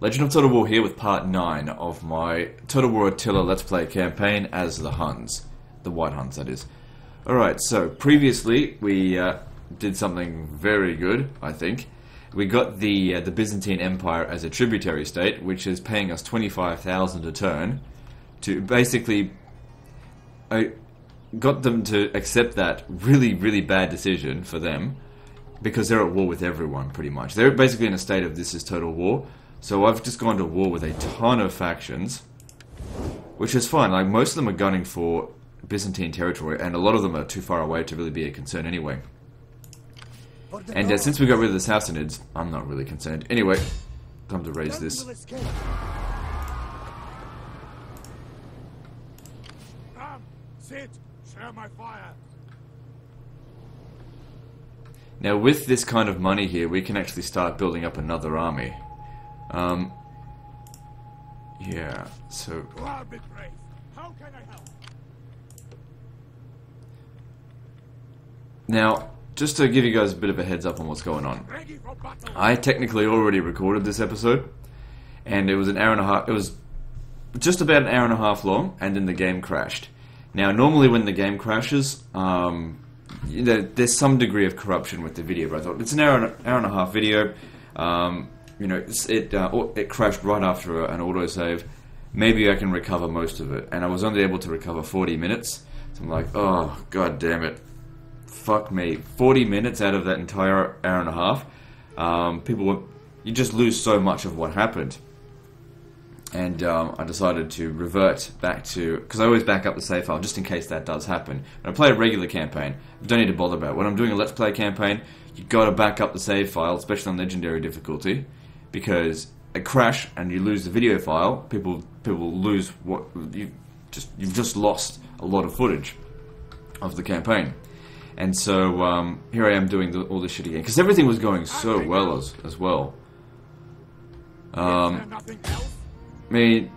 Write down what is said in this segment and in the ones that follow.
Legend of Total War here with part 9 of my Total War Attila Let's Play campaign as the Huns. The White Huns, that is. Alright, so previously we did something very good, I think. We got the Byzantine Empire as a tributary state, which is paying us 25,000 a turn to basically... I got them to accept that really bad decision for them because they're at war with everyone, pretty much. They're basically in a state of this is total war. So I've just gone to war with a ton of factions, which is fine. Like, most of them are gunning for Byzantine territory, and a lot of them are too far away to really be a concern anyway. And since we got rid of the Sassanids, I'm not really concerned. Anyway, time to raise this. Sit, share my fire. Now, with this kind of money here, we can actually start building up another army. Yeah, so... How can I help? Now, just to give you guys a bit of a heads up on what's going on. Ready for battle. I technically already recorded this episode, and it was an hour and a half, it was just about an hour and a half long, and then the game crashed. Now, normally when the game crashes, there's some degree of corruption with the video, but I thought, it's an hour and a half video, you know, it crashed right after an autosave. Maybe I can recover most of it, and I was only able to recover 40 minutes. So I'm like, oh, god damn it, fuck me, 40 minutes out of that entire hour and a half. You just lose so much of what happened, and I decided to revert back to, because I always back up the save file just in case that does happen. When I play a regular campaign, I don't need to bother about it. When I'm doing a Let's Play campaign, you got to back up the save file, especially on legendary difficulty. Because a crash and you lose the video file, people lose what you've just lost a lot of footage of the campaign, and so here I am doing all this shit again because everything was going so well as well. I mean,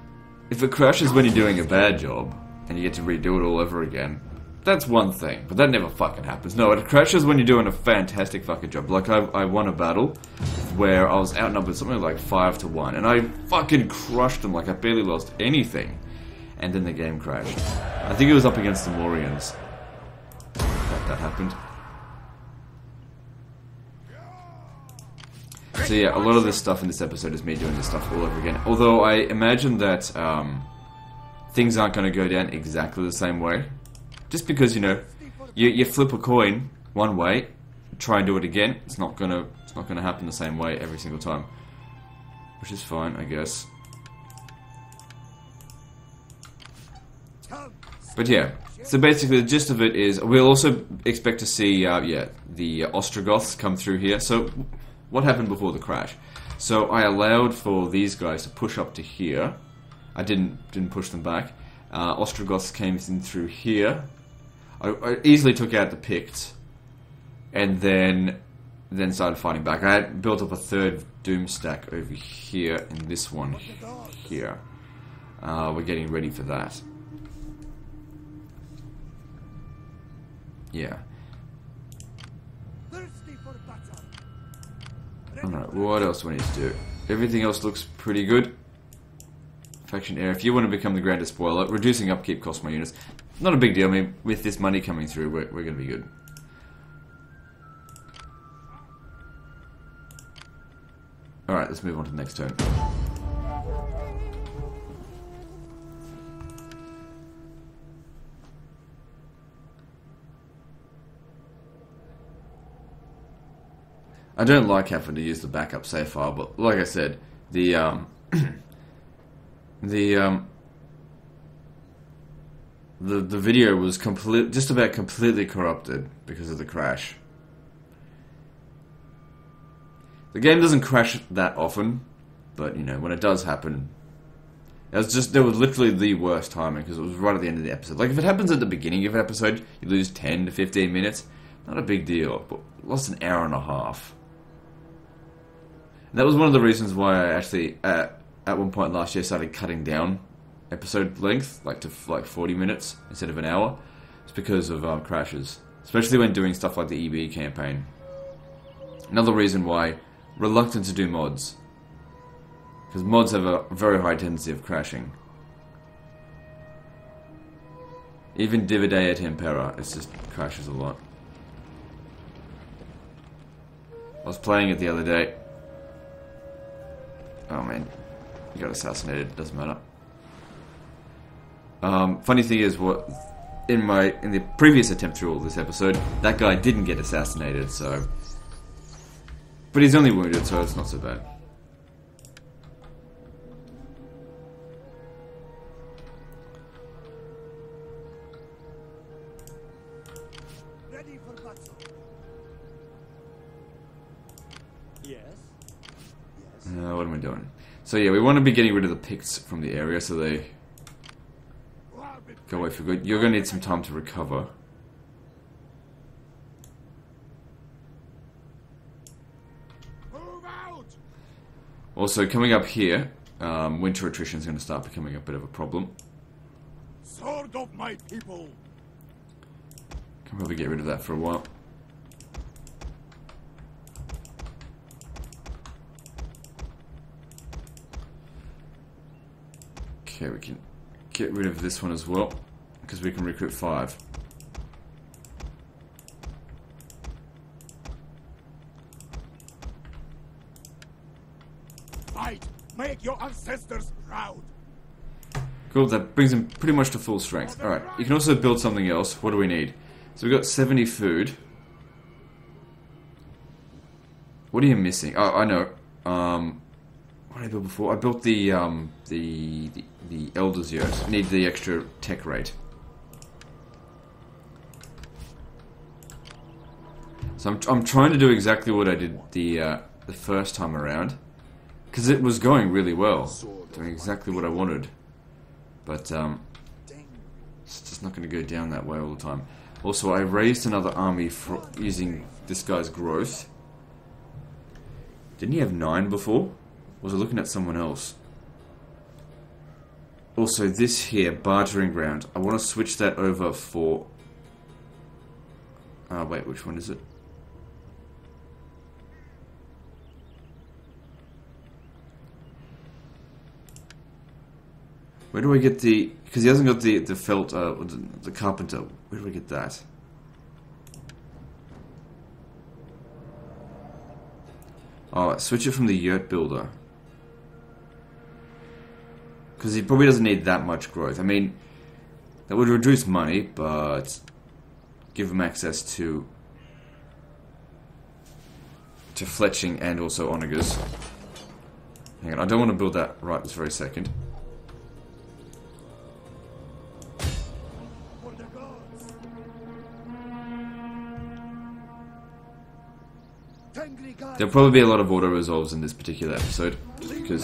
if it crashes when you're doing a bad job and you get to redo it all over again, that's one thing, but that never fucking happens. No, it crashes when you're doing a fantastic fucking job. Like, I won a battle where I was outnumbered something like 5-1, and I fucking crushed them, like I barely lost anything. And then the game crashed. I think it was up against the Morians that happened. So yeah, a lot of this stuff in this episode is me doing this stuff all over again. Although I imagine that things aren't going to go down exactly the same way. Just because, you know, you flip a coin one way, try and do it again, it's not gonna happen the same way every single time, which is fine, I guess. But yeah, so basically the gist of it is we'll also expect to see the Ostrogoths come through here. So what happened before the crash? So I allowed for these guys to push up to here. I didn't push them back. Ostrogoths came in through here. I easily took out the Picts, and then started fighting back. I had built up a third Doom stack over here, and this one here. We're getting ready for that. Yeah. Alright, what else do we need to do? Everything else looks pretty good. Faction Air, if you want to become the Grand Spoiler, reducing upkeep costs my units. Not a big deal. I mean, with this money coming through, we're going to be good. Alright, let's move on to the next turn. I don't like having to use the backup save file, but like I said, the video was just about completely corrupted because of the crash. The game doesn't crash that often, but you know, when it does happen, there was literally the worst timing because it was right at the end of the episode. Like, if it happens at the beginning of an episode, you lose 10 to 15 minutes, not a big deal, but lost an hour and a half. And that was one of the reasons why I actually, at one point last year, started cutting down episode length, like to 40 minutes instead of an hour. It's because of crashes, especially when doing stuff like the EB campaign. Another reason why reluctant to do mods. Because mods have a very high tendency of crashing. Even Divide et Impera, it just crashes a lot. I was playing it the other day. Oh man, you got assassinated, doesn't matter. Funny thing is, what in the previous attempt through all this episode, that guy didn't get assassinated, so... But he's only wounded, so it's not so bad. Ready for battle. Yes. What am I doing? So yeah, we want to be getting rid of the Picts from the area so they go away for good. You're going to need some time to recover. Move out! Also, coming up here, winter attrition is going to start becoming a bit of a problem. Sword of my people. Can probably get rid of that for a while. Okay, we can get rid of this one as well, because we can recruit 5. Fight! Make your ancestors proud! Cool, that brings him pretty much to full strength. Alright, you can also build something else. What do we need? So we've got 70 food. What are you missing? Oh, I know. What did I build before? I built the Elder's Yurt. I need the extra tech rate. So I'm trying to do exactly what I did the first time around, because it was going really well, doing exactly what I wanted. But it's just not going to go down that way all the time. Also, I raised another army for using this guy's growth. Didn't he have 9 before? Was I looking at someone else? Also, this here, bartering ground. I want to switch that over for... wait, which one is it? Where do I get the... Because he hasn't got the felt... the carpenter. Where do I get that? Oh, switch it from the yurt builder. Because he probably doesn't need that much growth. I mean, that would reduce money, but give him access to fletching and also onagers. Hang on, I don't want to build that right this very second. For the gods! There'll probably be a lot of auto-resolves in this particular episode, because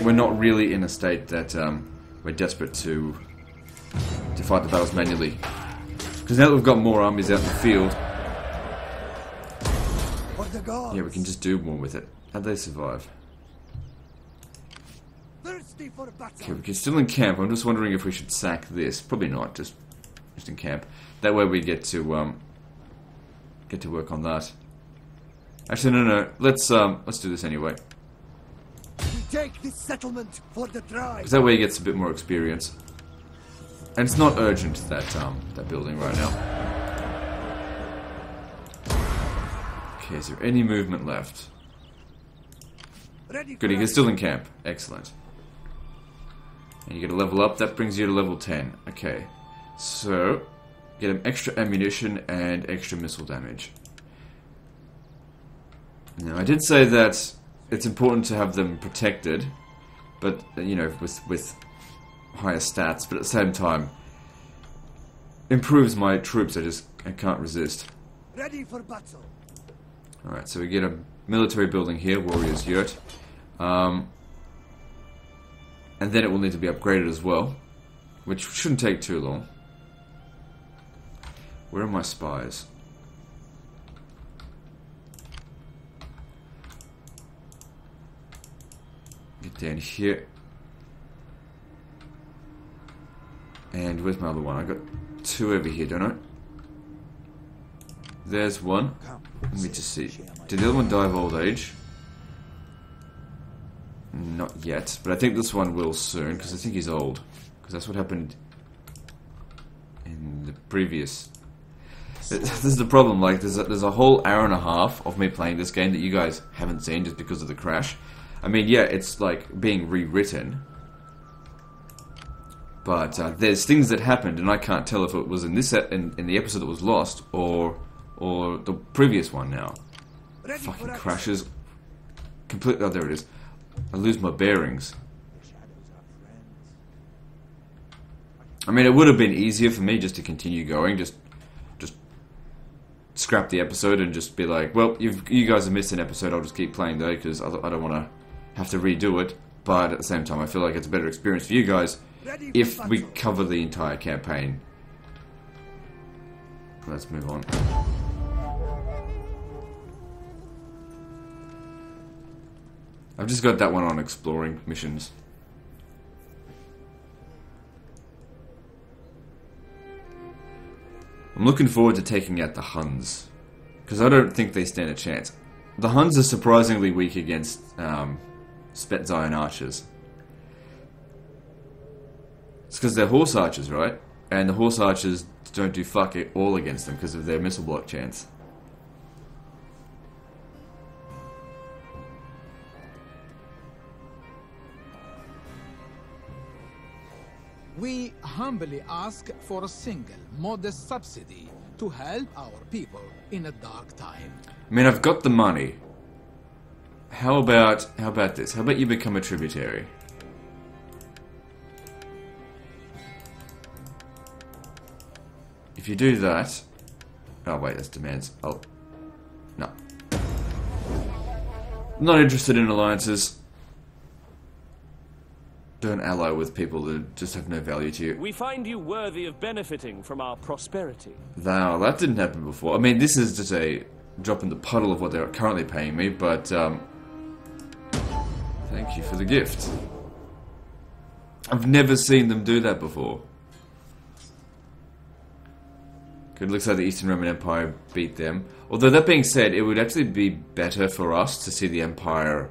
we're not really in a state that we're desperate to fight the battles manually. Because now that we've got more armies out in the field, yeah, we can just do more with it. How'd they survive? Okay, we can still encamp. I'm just wondering if we should sack this. Probably not, just encamp. That way we get to work on that. Actually, no. Let's do this anyway. We take this settlement for the drive. Because that way he gets a bit more experience. And it's not urgent, that building right now. Okay, is there any movement left? Good, he can still encamp. Excellent. And you get a level up, that brings you to level 10. Okay, so get him extra ammunition and extra missile damage. Now, I did say that it's important to have them protected, but, you know, with higher stats, but at the same time, improves my troops. I can't resist. Ready for battle. Alright, so we get a military building here, Warrior's Yurt. And then it will need to be upgraded as well, which shouldn't take too long. Where are my spies? Get down here. And where's my other one? I got 2 over here, don't I? There's one. Let me just see. Did the other one die of old age? Nope. not yet, but I think this one will soon, because I think he's old. Because that's what happened in the previous... This is the problem, like, there's a whole hour and a half of me playing this game that you guys haven't seen just because of the crash. I mean, yeah, it's like being rewritten. But there's things that happened, and I can't tell if it was in this in the episode that was lost, or the previous one now. Fucking crashes. Completely, oh, there it is. I lose my bearings. I mean, it would have been easier for me just to continue going, just scrap the episode and just be like, well, you guys have missed an episode, I'll just keep playing though, because I don't want to have to redo it. But at the same time, I feel like it's a better experience for you guys if we cover the entire campaign. Let's move on. I've just got that one on exploring missions. I'm looking forward to taking out the Huns, because I don't think they stand a chance. The Huns are surprisingly weak against Spetzion archers. It's because they're horse archers, right? And the horse archers don't do fuck it all against them because of their missile block chance. We humbly ask for a single, modest subsidy to help our people in a dark time. I mean, I've got the money. How about this? How about you become a tributary? If you do that... Oh wait, that's demands. Oh. No. Not interested in alliances. Don't ally with people that just have no value to you. We find you worthy of benefiting from our prosperity. Now, that didn't happen before. I mean, this is just a drop in the puddle of what they're currently paying me, but, thank you for the gift. I've never seen them do that before. Good, looks like the Eastern Roman Empire beat them. Although, that being said, it would actually be better for us to see the Empire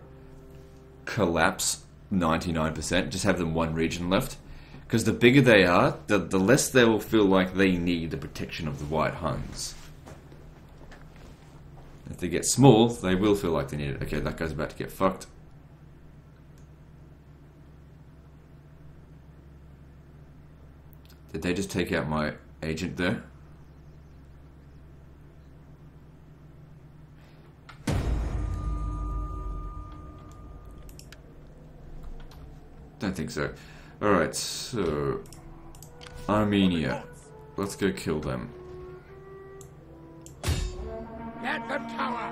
collapse 99%, just have them one region left. Because the bigger they are, the less they will feel like they need the protection of the White Huns. If they get small, they will feel like they need it. Okay, that guy's about to get fucked. Did they just take out my agent there? Don't think so. Alright, so... Armenia. Let's go kill them. Let them cower!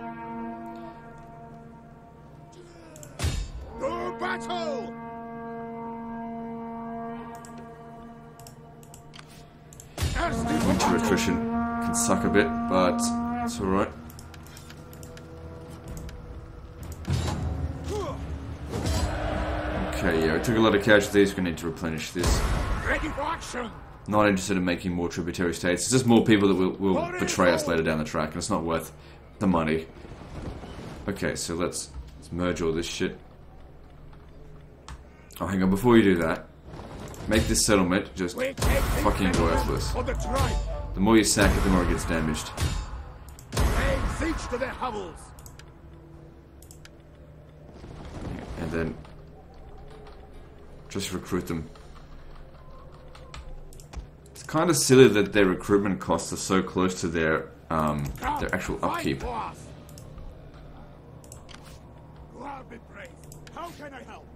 To battle! Winter attrition can suck a bit, but it's alright. Okay, yeah, we took a lot of casualties, we need to replenish this. Ready for action! Not interested in making more tributary states. It's just more people that will betray us later down the track, and it's not worth the money. Okay, so let's merge all this shit. Oh, hang on, before you do that, make this settlement just fucking worthless. The more you sack it, the more it gets damaged. Laying siege to their hovels! And then just recruit them. It's kind of silly that their recruitment costs are so close to their actual upkeep. How can I help?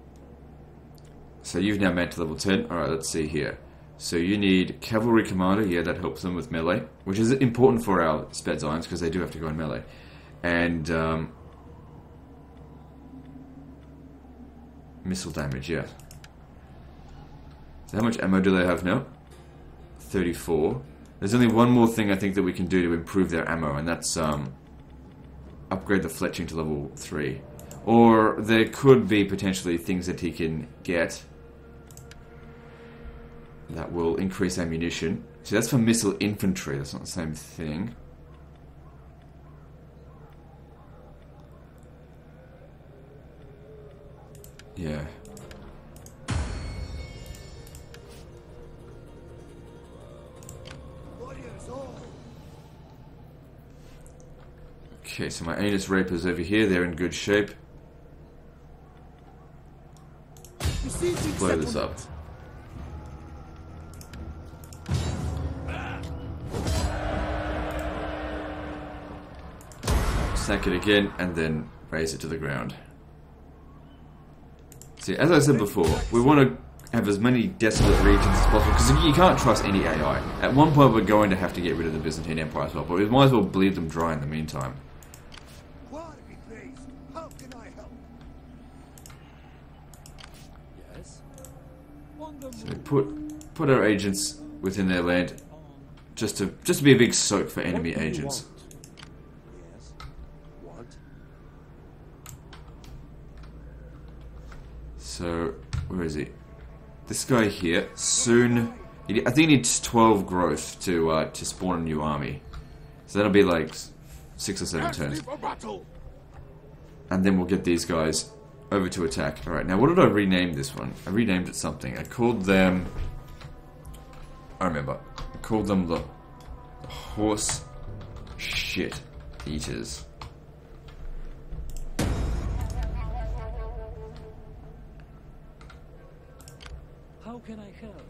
So you've now made to level 10. Alright, let's see here. So you need cavalry commander. Yeah, that helps them with melee, which is important for our Spetzions because they do have to go in melee. And missile damage, yeah. So how much ammo do they have now? 34. There's only one more thing I think that we can do to improve their ammo, and that's upgrade the fletching to level 3. Or there could be potentially things that he can get that will increase ammunition. So that's for missile infantry, that's not the same thing. Yeah. Warriors all. Okay, so my Anus Rapers over here, they're in good shape. Besieging Blow this up. settlement. Sack it again, and then raise it to the ground. See, as I said before, we want to have as many desolate regions as possible, because you can't trust any AI. At one point we're going to have to get rid of the Byzantine Empire as well, but we might as well bleed them dry in the meantime. War be praised. How can I help? Yes. So put our agents within their land, just to be a big soak for enemy What do you agents. want? Yes. What? So, where is he? This guy here, soon... I think he needs 12 growth to spawn a new army. So that'll be like 6 or 7 turns. And then we'll get these guys over to attack. Alright, now what did I rename this one? I renamed it something. I called them... I remember. I called them the Horse Shit Eaters. How can I help?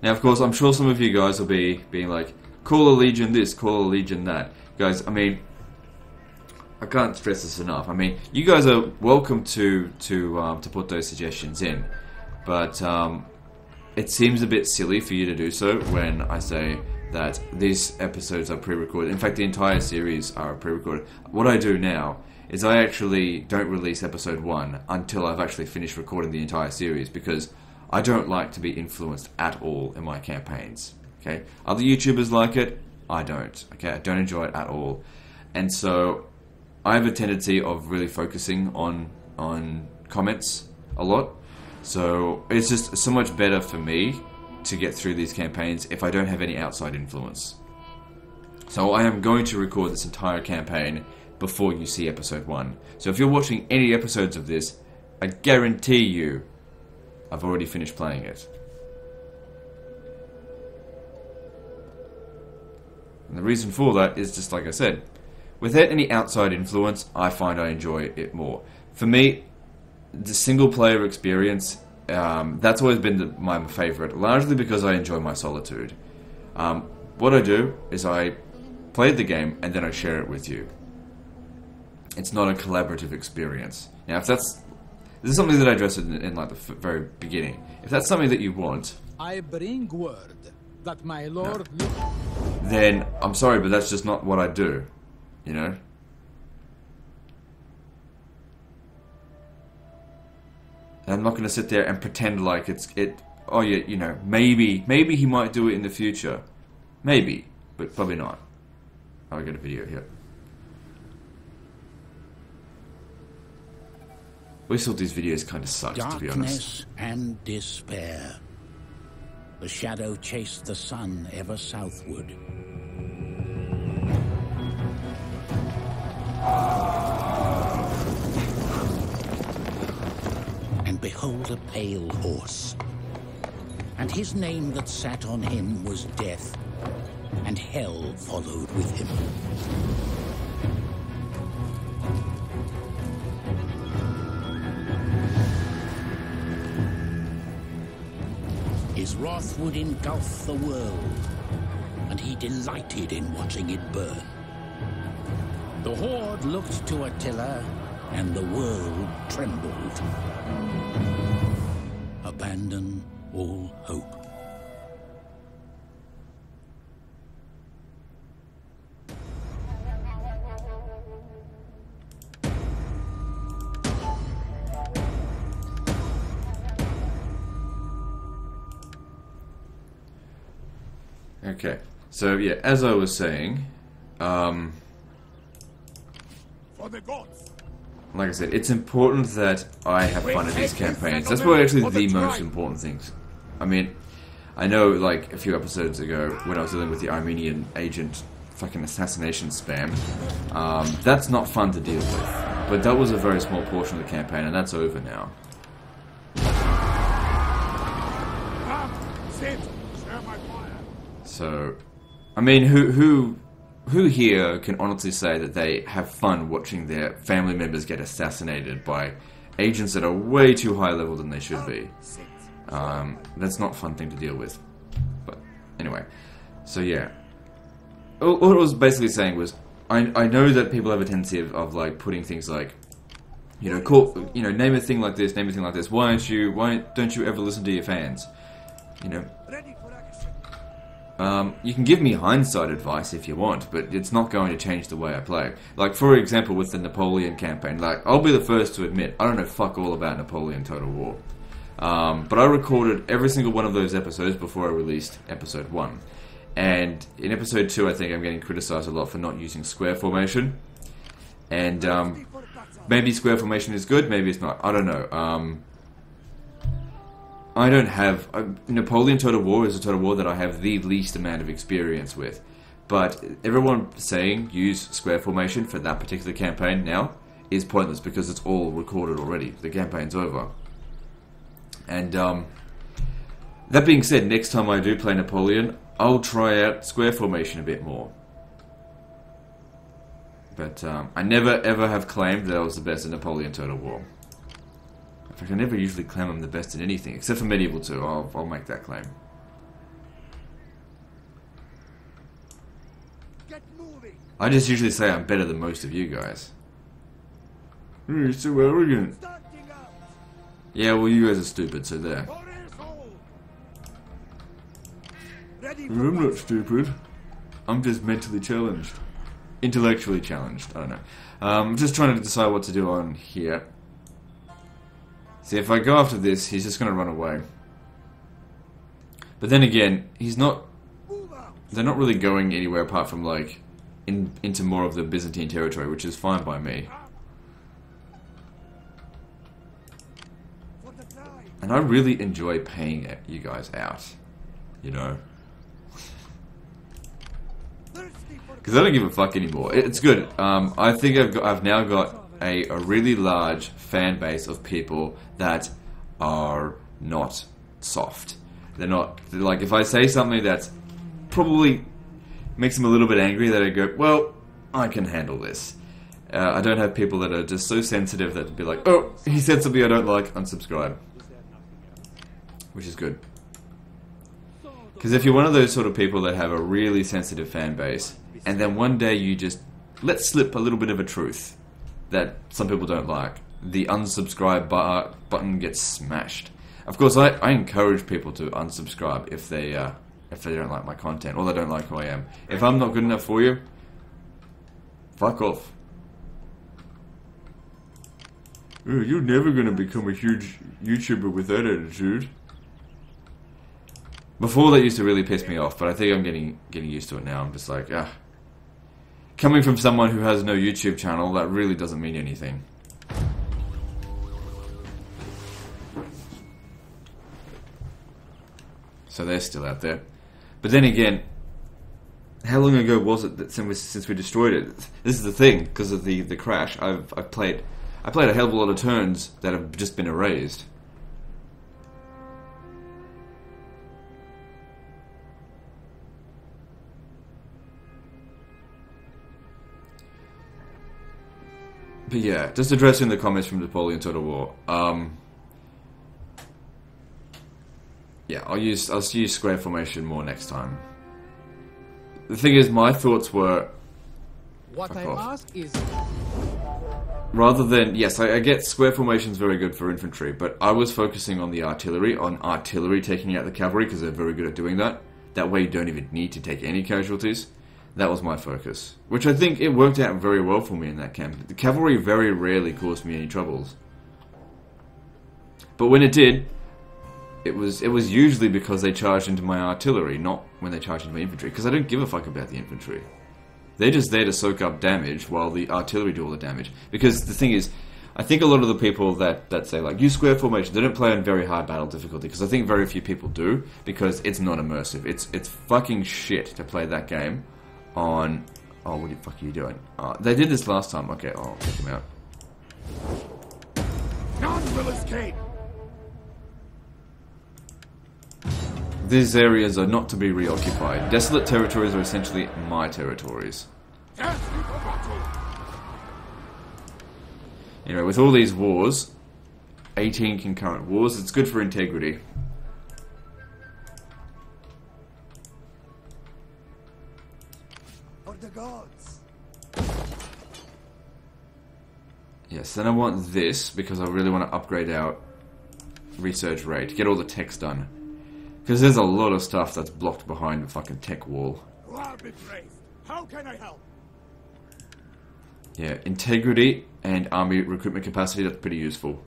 Now, of course, I'm sure some of you guys will be being like, call a legion this, call a legion that. Guys, I mean, I can't stress this enough. I mean, you guys are welcome to put those suggestions in, but it seems a bit silly for you to do so when I say that these episodes are pre-recorded. In fact, the entire series are pre-recorded. What I do now is I actually don't release episode 1 until I've actually finished recording the entire series, because I don't like to be influenced at all in my campaigns. Okay, other YouTubers like it, I don't. Okay, I don't enjoy it at all, and so I have a tendency of really focusing on comments a lot. So it's just so much better for me to get through these campaigns if I don't have any outside influence. So I am going to record this entire campaign before you see episode 1. So if you're watching any episodes of this, I guarantee you I've already finished playing it. And the reason for that is just like I said. Without any outside influence, I find I enjoy it more. For me, the single player experience, that's always been my favourite, largely because I enjoy my solitude. What I do is I play the game and then I share it with you. It's not a collaborative experience. Now, if this is something that I addressed in like the very beginning. If that's something that you want, I bring word that my lord... then I'm sorry, but that's just not what I do. You know? And I'm not going to sit there and pretend like oh yeah, you know, maybe he might do it in the future. Maybe, but probably not. Oh, I got a video here. I always thought these videos kind of sucked, to be honest. Darkness and despair. The shadow chased the sun ever southward. And behold a pale horse. And his name that sat on him was Death, and hell followed with him. His wrath would engulf the world, and he delighted in watching it burn. The horde looked to Attila, and the world trembled. Abandon all hope. Okay, so yeah, as I was saying, For the gods. like I said, it's important that I have fun at these campaigns. That's probably actually the most important things. I mean, I know like a few episodes ago when I was dealing with the Armenian agent fucking assassination spam, that's not fun to deal with. But that was a very small portion of the campaign, and that's over now. Come, sit, share my fire. So, I mean, who here can honestly say that they have fun watching their family members get assassinated by agents that are way too high level than they should be? That's not a fun thing to deal with. But anyway, so yeah, all I was basically saying was, I know that people have a tendency of like putting things like, you know, name a thing like this, name a thing like this. Why don't you ever listen to your fans? You know. Ready for action. You can give me hindsight advice if you want, but it's not going to change the way I play. Like, for example, with the Napoleon campaign, like, I'll be the first to admit, I don't know fuck all about Napoleon Total War. But I recorded every single one of those episodes before I released episode 1. And in episode 2, I think I'm getting criticized a lot for not using square formation. And, maybe square formation is good, maybe it's not. I don't know. I don't have... Napoleon Total War is a Total War that I have the least amount of experience with. But everyone saying use square formation for that particular campaign now is pointless because it's all recorded already. The campaign's over. And that being said, next time I do play Napoleon, I'll try out square formation a bit more. But I never ever have claimed that I was the best at Napoleon Total War. In fact, I never usually claim I'm the best at anything, except for Medieval 2. I'll make that claim. Get moving. I just usually say I'm better than most of you guys. You're so arrogant. Starting out. Yeah, well, you guys are stupid, so there. For his hold. Ready for I'm not battle. stupid. I'm just mentally challenged. Intellectually challenged. I don't know. I'm just trying to decide what to do on here. See, if I go after this, he's just going to run away. But then again, he's not... Move out. They're not really going anywhere apart from, like, into more of the Byzantine territory, which is fine by me. For the fly. And I really enjoy paying you guys out. You know? Thirsty for Because I don't give a fuck anymore. It's good. I think I've now got a really large fan base of people that are not soft. They're like, if I say something that's probably makes them a little bit angry, that I go, well, I can handle this. I don't have people that are just so sensitive that be like, oh, he said something I don't like, unsubscribe. Which is good. Because if you're one of those sort of people that have a really sensitive fan base, and then one day you just let slip a little bit of a truth that some people don't like, the unsubscribe button gets smashed. Of course, I encourage people to unsubscribe if they don't like my content, or they don't like who I am. If I'm not good enough for you, fuck off. Oh, you're never going to become a huge YouTuber with that attitude. Before, that used to really piss me off, but I think I'm getting used to it now. I'm just like, coming from someone who has no YouTube channel, that really doesn't mean anything. So they're still out there. But then again, how long ago was it that since we destroyed it? This is the thing, because of the crash. I played a hell of a lot of turns that have just been erased. But yeah, just addressing the comments from Napoleon Total War. Yeah, I'll use square formation more next time. The thing is, my thoughts were, What I ask is... rather than, yes, I get square formation's very good for infantry, but I was focusing on the artillery, taking out the cavalry, because they're very good at doing that. That way you don't even need to take any casualties. That was my focus. Which I think it worked out very well for me in that camp. The cavalry very rarely caused me any troubles. But when it did, it was usually because they charged into my artillery, not when they charged into my infantry. Because I don't give a fuck about the infantry. They're just there to soak up damage while the artillery do all the damage. Because the thing is, I think a lot of the people that say, like, use square formation, they don't play on very hard battle difficulty. Because I think very few people do, because it's not immersive. It's fucking shit to play that game on... Oh, what the fuck are you doing? They did this last time. Okay, I'll take him out. None will escape. these areas are not to be reoccupied. Desolate territories are essentially my territories. Anyway, with all these wars, 18 concurrent wars, it's good for integrity. For the gods. Yes, then I want this because I really want to upgrade our research rate, get all the techs done. Because there's a lot of stuff that's blocked behind the fucking tech wall. Well, be praised. How can I help? Yeah, integrity and army recruitment capacity, that's pretty useful.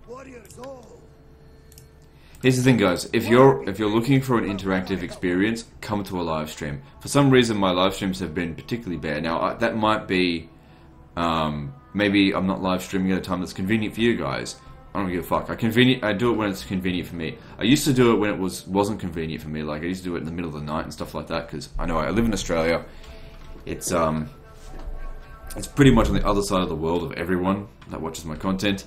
Warriors all. Here's the thing, guys. If you're looking for an interactive experience, come to a live stream. For some reason, my live streams have been particularly bad. Now, that might be... maybe I'm not live streaming at a time that's convenient for you guys. I don't give a fuck. I do it when it's convenient for me. I used to do it when it wasn't convenient for me. Like, I used to do it in the middle of the night and stuff like that, because I know I live in Australia. It's pretty much on the other side of the world of everyone that watches my content.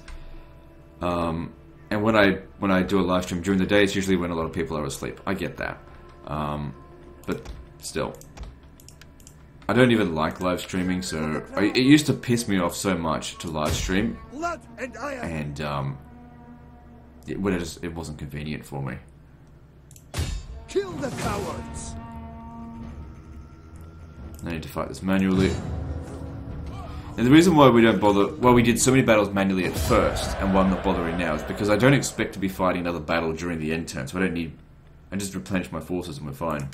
And when I do a live stream during the day, it's usually when a lot of people are asleep. I get that. But still. I don't even like live streaming, so it used to piss me off so much to live stream, Blood and iron. and it wasn't convenient for me. Kill the cowards. I need to fight this manually. And the reason why we don't bother, well, we did so many battles manually at first, and why I'm not bothering now, is because I don't expect to be fighting another battle during the end turn, so I just replenish my forces and we're fine.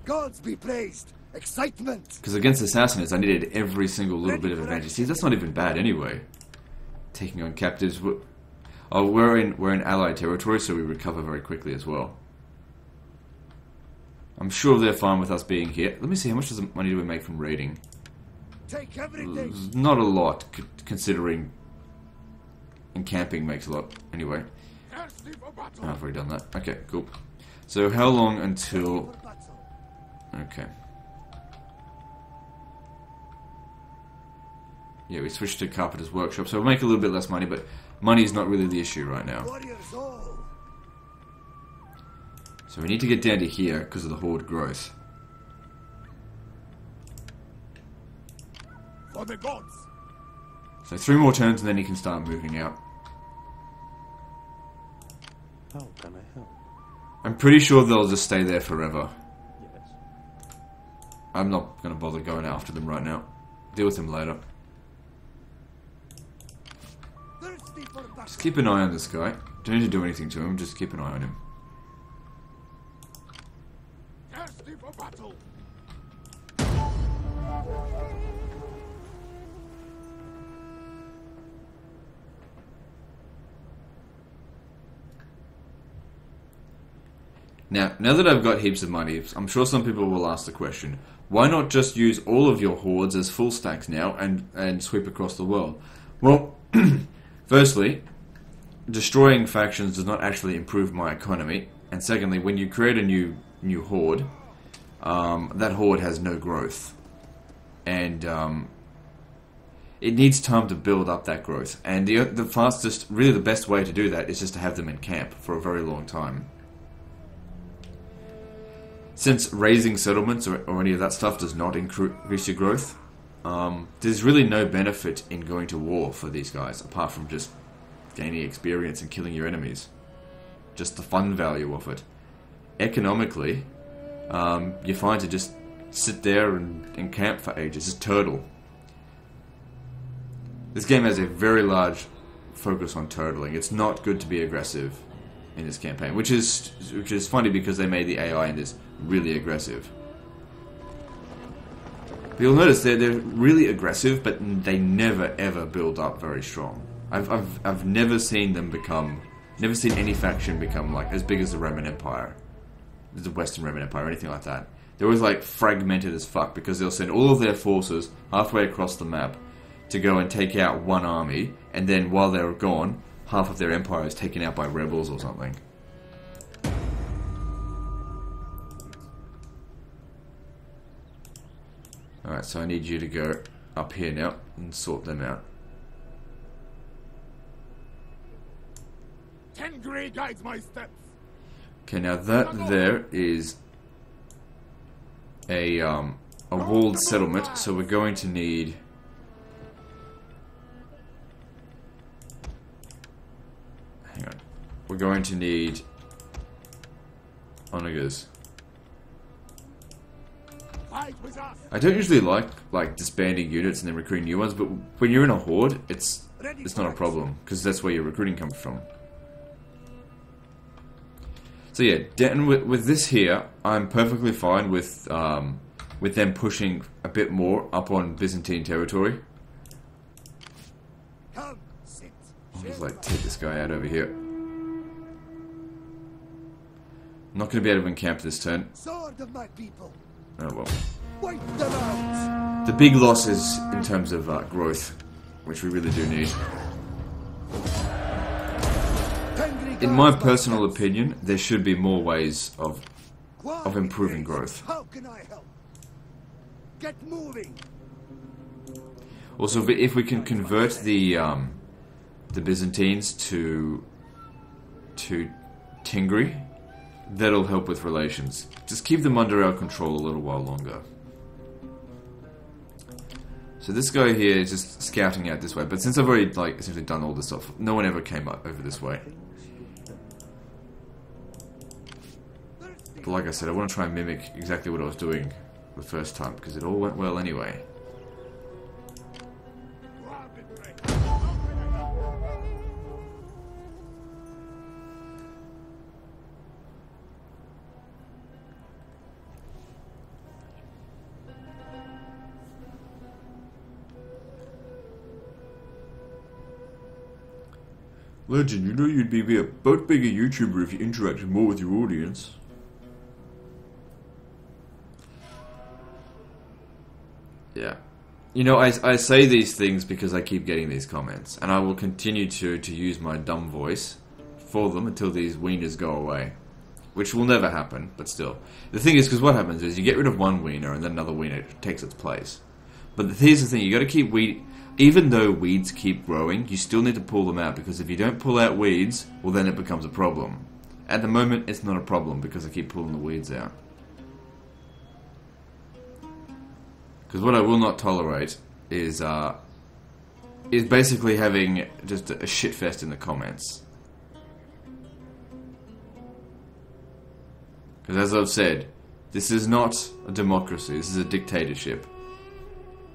Gods be praised. Excitement. Because against assassins, I needed every single little bit of advantage. See, that's not even bad anyway. Taking on captives. We're in allied territory, so we recover very quickly as well. I'm sure they're fine with us being here. Let me see, how much money do we make from raiding? Take everything. Not a lot, considering encamping makes a lot. Anyway. Oh, I've already done that. Okay, cool. So how long until... Okay. Yeah, we switched to Carpenter's Workshop, so we'll make a little bit less money, but money is not really the issue right now. Warriors all. So we need to get down to here because of the horde growth. For the gods. So 3 more turns and then he can start moving out. How can I help? I'm pretty sure they'll just stay there forever. Yes. I'm not going to bother going after them right now. Deal with them later. Thirsty for battle. Just keep an eye on this guy. Don't need to do anything to him, just keep an eye on him. Thirsty for battle. Now that I've got heaps of money, I'm sure some people will ask the question, why not just use all of your hordes as full stacks now and sweep across the world? Well, firstly, destroying factions does not actually improve my economy, and secondly, when you create a new horde, that horde has no growth, and it needs time to build up that growth, and the fastest, really the best way to do that is just to have them in camp for a very long time. Since raising settlements or any of that stuff does not increase your growth, there's really no benefit in going to war for these guys, apart from just gaining experience and killing your enemies. Just the fun value of it. Economically, you're fine to just sit there and camp for ages, just turtle. This game has a very large focus on turtling. It's not good to be aggressive in this campaign, which is funny because they made the AI in this really aggressive. But you'll notice they're really aggressive, but they never ever build up very strong. I've never seen any faction become like as big as the Roman Empire, the Western Roman Empire, or anything like that. They're always like fragmented as fuck because they'll send all of their forces halfway across the map to go and take out one army, and then while they're gone, half of their empire is taken out by rebels or something. Alright, so I need you to go up here now and sort them out. Tengri guides my steps. Okay, now that there is a walled settlement, so we're going to need... Hang on. We're going to need onagers. Fight with us. I don't usually like disbanding units and then recruiting new ones, but when you're in a horde, it's not a problem because that's where your recruiting comes from. So yeah, Denton, with this here, I'm perfectly fine with them pushing a bit more up on Byzantine territory. Come, sit. I'll just like take this guy out over here. I'm not going to be able to encamp this turn. Sword of my people. Oh well. Wipe them out. The big loss is in terms of growth, which we really do need. Tengri In my guides personal steps. opinion, there should be more ways of Quality improving grace. growth. How can I help? Get moving. Also, if we can convert the Byzantines to Tingri, that'll help with relations. Just keep them under our control a little while longer. So this guy here is just scouting out this way, but since I've already like essentially done all this stuff, no one ever came up over this way. But like I said, I want to try and mimic exactly what I was doing the first time because it all went well anyway. Legend, you know you'd be a boat bigger YouTuber if you interacted more with your audience. Yeah. You know, I say these things because I keep getting these comments, and I will continue to use my dumb voice for them until these wieners go away. Which will never happen, but still. The thing is, because what happens is you get rid of one wiener and then another wiener takes its place. But here's the thing, you gotta keep even though weeds keep growing, you still need to pull them out, because if you don't pull out weeds, well then it becomes a problem. At the moment, it's not a problem because I keep pulling the weeds out. Because what I will not tolerate is basically having just a shitfest in the comments. Because as I've said, this is not a democracy, this is a dictatorship.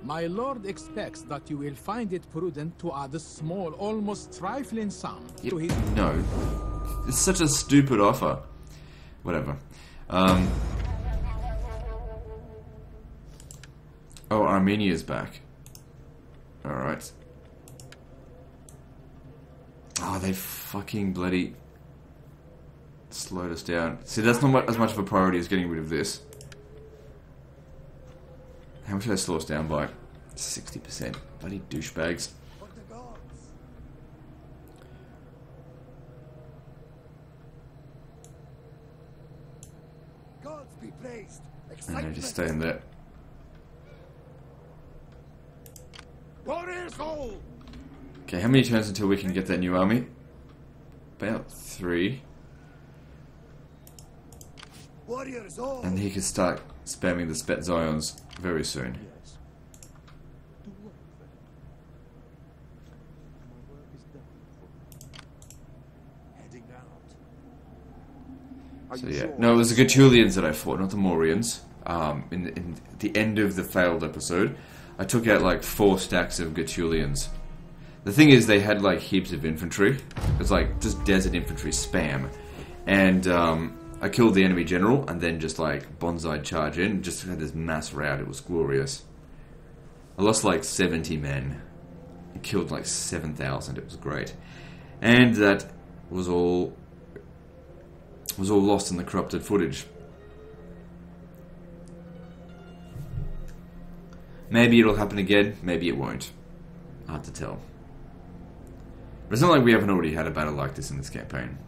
My lord expects that you will find it prudent to add a small, almost trifling sum to his... No. It's such a stupid offer. Whatever. Oh, Armenia's back. Alright. Oh, they fucking bloody slowed us down. See, that's not as much of a priority as getting rid of this. How much did they slow us down by? 60%. Bloody douchebags. For the gods. Gods be praised. I know, Excitement. just stay in there. Warriors all. Okay, how many turns until we can get that new army? About 3. Warriors all. And he can start spamming the Spet Zions very soon. Yes. Do work then. My work is done for heading out. Are So you yeah, sure? no, it was the Gaetulians that I fought, not the Mauryaans. In the end of the failed episode, I took out like 4 stacks of Gaetulians. The thing is, they had like heaps of infantry. It's like just desert infantry spam, and I killed the enemy general and then just like bonsai charge in, and just had this mass rout. It was glorious. I lost like 70 men, and killed like 7,000. It was great, and that was all lost in the corrupted footage. Maybe it'll happen again, maybe it won't. Hard to tell. But it's not like we haven't already had a battle like this in this campaign.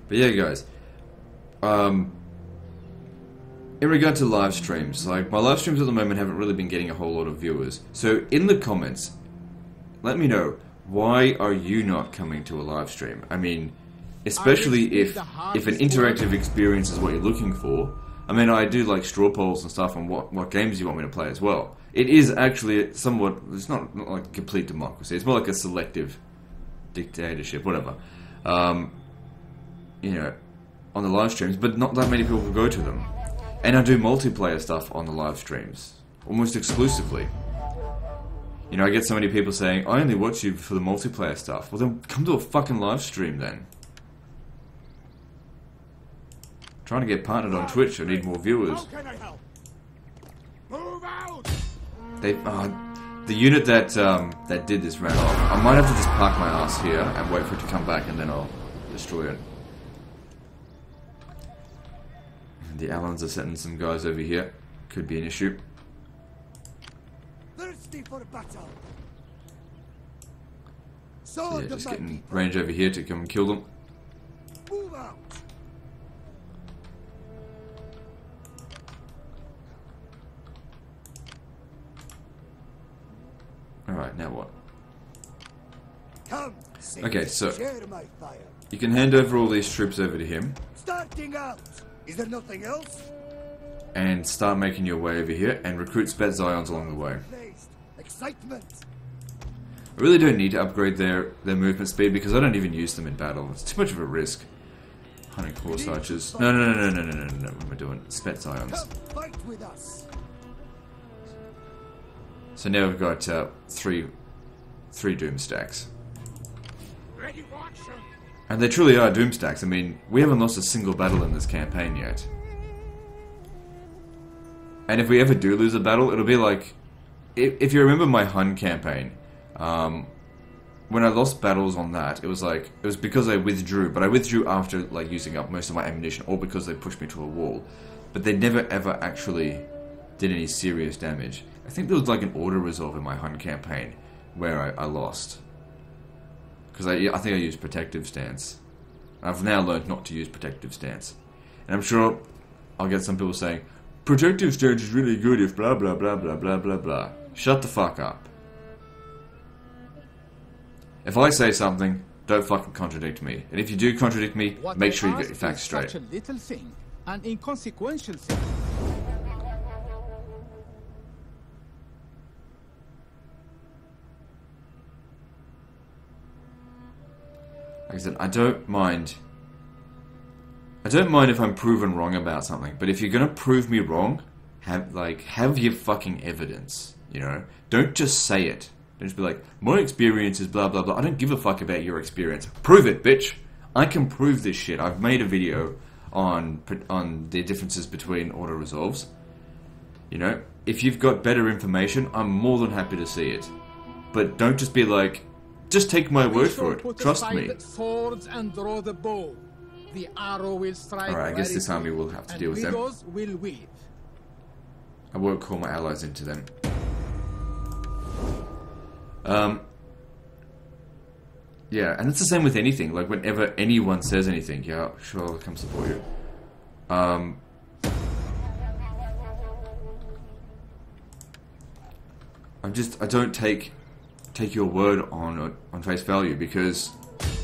But yeah, guys. In regard to live streams, like my live streams at the moment haven't really been getting a whole lot of viewers. So in the comments, let me know, why are you not coming to a live stream? I mean, especially if an interactive experience is what you're looking for. I mean, I do like straw polls and stuff on what games you want me to play as well. It is actually somewhat, it's not like a complete democracy, it's more like a selective dictatorship, whatever. You know, on the live streams, but not that many people will go to them. And I do multiplayer stuff on the live streams, almost exclusively. You know, I get so many people saying, I only watch you for the multiplayer stuff. Well then, come to a fucking live stream then. Trying to get partnered on Twitch, I need more viewers. How can I help? Move out! They, the unit that did this ran off. I might have to just park my ass here and wait for it to come back, and then I'll destroy it. The Allans are sending some guys over here. Could be an issue. Thirsty for battle. So yeah, just getting range over here to come and kill them. Move out. Alright, now what? Come, okay, so share my fire. You can hand over all these troops over to him. Starting out. Is there nothing else? And start making your way over here and recruit Spet Zions along the way. Excitement. I really don't need to upgrade their movement speed because I don't even use them in battle. It's too much of a risk. Hunting horse archers. No. What am I doing? Spet Zions. Come fight with us. So now we've got three doom stacks. Ready for action. And they truly are doom stacks. I mean, we haven't lost a single battle in this campaign yet. And if we ever do lose a battle, it'll be like... If you remember my Hun campaign, when I lost battles on that, it was because I withdrew, but I withdrew after like using up most of my ammunition, or because they pushed me to a wall. But they never ever actually did any serious damage. I think there was like an auto resolve in my Hun campaign where I lost. Because I think I used protective stance. I've now learned not to use protective stance. And I'm sure I'll get some people saying, protective stance is really good if blah blah blah blah blah blah blah. Shut the fuck up. If I say something, don't fucking contradict me. And if you do contradict me, What make sure you I get your facts ask is straight. Such a little thing, an inconsequential thing. Like I said, I don't mind if I'm proven wrong about something, but if you're gonna prove me wrong, have your fucking evidence, you know? Don't just say it. Don't just be like, my experience is blah blah blah. I don't give a fuck about your experience. Prove it, bitch! I can prove this shit. I've made a video on the differences between auto resolves. You know? If you've got better information, I'm more than happy to see it. But don't just be like, just take my word for it. Trust me. Swords and draw the bow. The arrow will strike. Alright, I guess this army will have to deal with them. Will weave. I won't call my allies into them. Yeah, and it's the same with anything. Like, whenever anyone says anything, yeah, sure, I'll come support you. I don't take your word on face value, because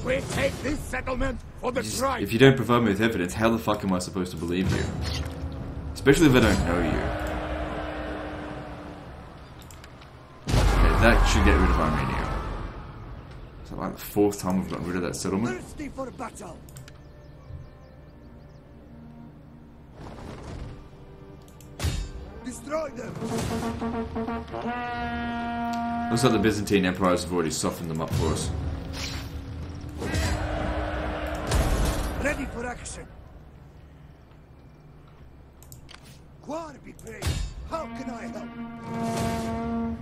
We take this settlement for the tribe. if you don't provide me with evidence, how the fuck am I supposed to believe you? Especially if I don't know you. Okay, that should get rid of Armenia. Is that like the 4th time we've gotten rid of that settlement? Thirsty for battle. Destroy them. Looks like the Byzantine empires have already softened them up for us. Ready for action. Glory be praised. How can I help?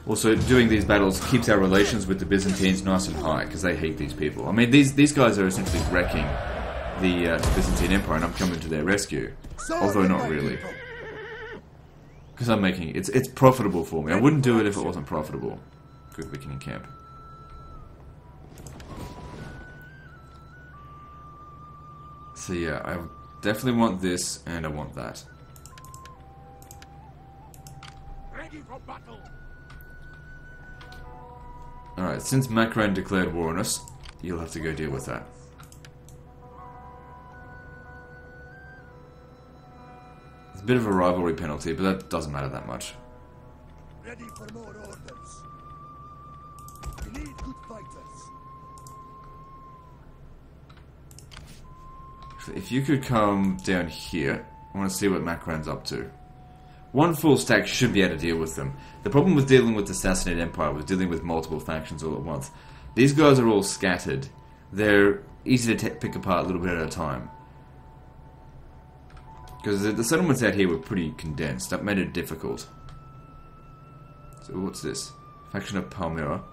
Also, doing these battles keeps our relations with the Byzantines nice and high, because they hate these people. I mean, these guys are essentially wrecking the Byzantine Empire, and I'm coming to their rescue. Although not really. Because I'm making it. It's profitable for me. I wouldn't do it if it wasn't profitable. Good weakening camp. So yeah, I definitely want this, and I want that. Ready for battle. Alright, since Makran declared war on us, you'll have to go deal with that. It's a bit of a rivalry penalty, but that doesn't matter that much. Ready for more orders. We need good fighters. If you could come down here, I want to see what Makran's up to. One full stack should be able to deal with them. The problem with dealing with the Sassanid Empire was dealing with multiple factions all at once. These guys are all scattered. They're easy to pick apart a little bit at a time. Because the settlements out here were pretty condensed. That made it difficult. So what's this? Faction of Palmyra.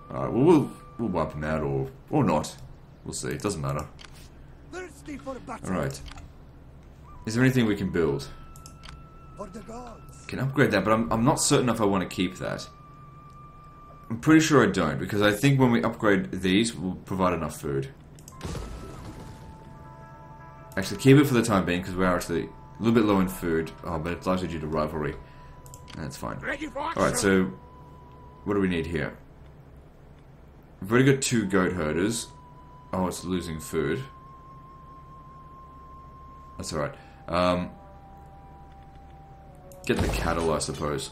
Alright, well, we'll wipe them out or not. We'll see. It doesn't matter. Thirsty for battle. Alright. Is there anything we can build? For the gods. Can upgrade that, but I'm not certain if I want to keep that. I'm pretty sure I don't, because I think when we upgrade these, we'll provide enough food. Actually, keep it for the time being, because we're actually a little bit low in food. Oh, but it's largely due to rivalry. That's fine. Alright, so what do we need here? We've already got 2 goat herders. Oh, it's losing food. That's alright. Get the cattle, I suppose.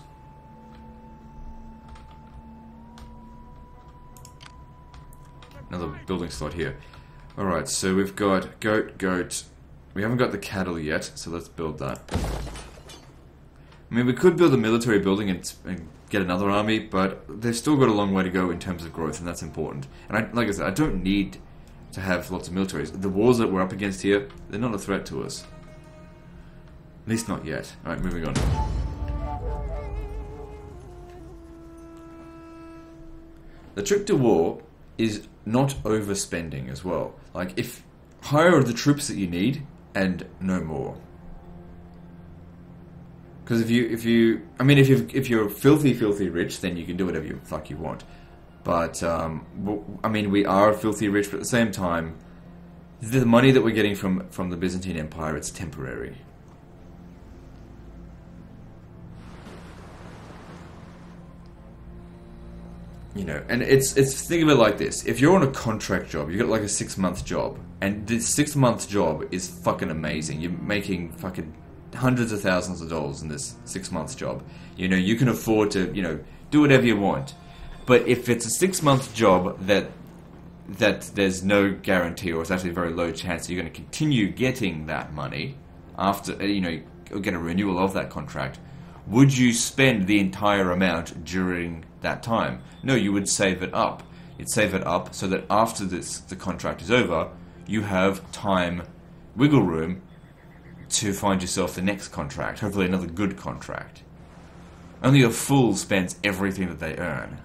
Another building slot here. Alright, so we've got goat. We haven't got the cattle yet, so let's build that. I mean, we could build a military building and get another army, but they've still got a long way to go in terms of growth, and that's important. And like I said, I don't need to have lots of militaries. The wars that we're up against here, they're not a threat to us. At least not yet. Alright, moving on. The trick to war is not overspending as well. Like, if hire the troops that you need and no more. Because if you're filthy rich, then you can do whatever you fuck you want. But I mean, we are filthy rich, but at the same time, the money that we're getting from the Byzantine Empire, it's temporary. You know, and it's think of it like this: if you're on a contract job, you got like a 6-month job, and this 6-month job is fucking amazing. You're making fucking hundreds of thousands of dollars in this 6-month job. You know, you can afford to, you know, do whatever you want. But if it's a 6-month job that there's no guarantee, or it's actually a very low chance that you're going to continue getting that money after, you know, or get a renewal of that contract, would you spend the entire amount during that time? No, you would save it up. You'd save it up so that after the contract is over, you have time, wiggle room, to find yourself the next contract, hopefully another good contract. Only a fool spends everything that they earn,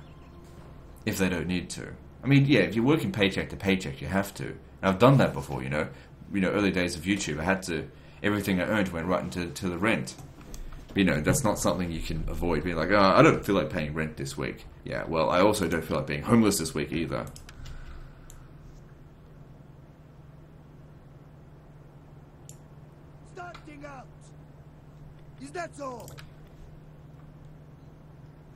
if they don't need to. I mean, yeah, if you're working paycheck to paycheck, you have to. And I've done that before, you know. Early days of YouTube, I had to, everything I earned went right into the rent. But, you know, that's not something you can avoid. Being like, oh, I don't feel like paying rent this week. Yeah, well, I also don't feel like being homeless this week either. Starting out. Is that so?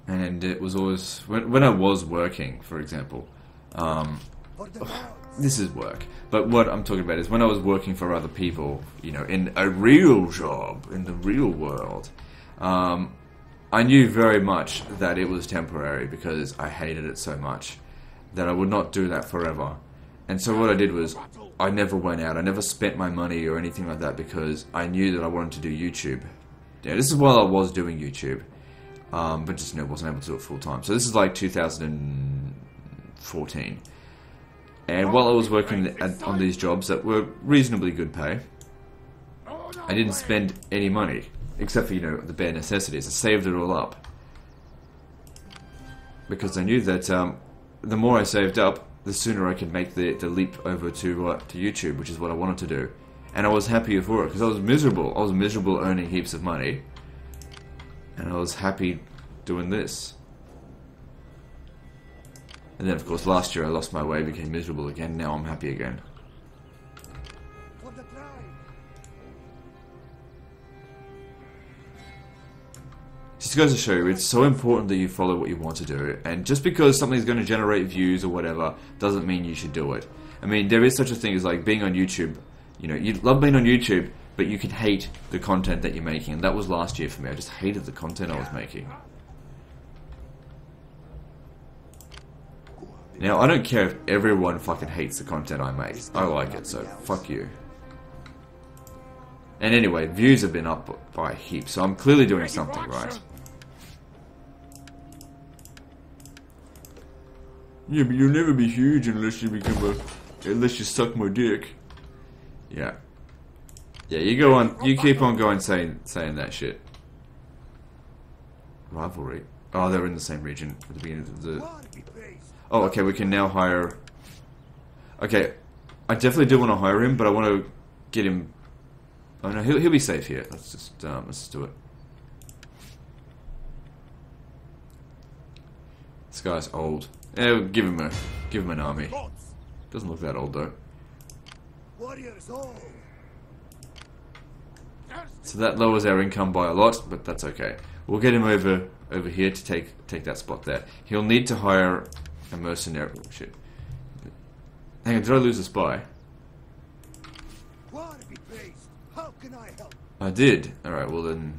And it was always, when I was working, for example, For the gods. this is work. But what I'm talking about is when I was working for other people, you know, in a real job, in the real world, I knew very much that it was temporary because I hated it so much that I would not do that forever. And so what I did was, I never went out, I never spent my money or anything like that because I knew that I wanted to do YouTube. Yeah, this is while I was doing YouTube, but just, you know, wasn't able to do it full time. So this is like 2014. And while I was working on these jobs that were reasonably good pay, I didn't spend any money, except for, you know, the bare necessities. I saved it all up. Because I knew that the more I saved up, the sooner I could make the leap over to YouTube, which is what I wanted to do. And I was happier for it, because I was miserable. I was miserable earning heaps of money. And I was happy doing this. And then, of course, last year I lost my way, became miserable again. Now I'm happy again. For the tribe. just goes to show you, it's so important that you follow what you want to do. And just because something's going to generate views or whatever, doesn't mean you should do it. I mean, there is such a thing as like being on YouTube. You know, you love being on YouTube, but you can hate the content that you're making. And that was last year for me. I just hated the content I was making. Now, I don't care if everyone fucking hates the content I make. I like it, so fuck you. And anyway, views have been up by heaps, so I'm clearly doing something right. Yeah, but you'll never be huge unless you become unless you suck my dick. Yeah. Yeah, you go on, you keep on going saying that shit. Rivalry. Oh, they're in the same region at the beginning of the... Oh, okay, we can now hire... Okay, I definitely do want to hire him, but I want to get him... Oh no, he'll be safe here. Let's just do it. This guy's old. Yeah, give him an army. Doesn't look that old though. So that lowers our income by a lot, but that's okay. We'll get him over here to take that spot there. He'll need to hire a mercenary. Oh, shit. Hang on, did I lose a spy? How can I help? I did. Alright, well then...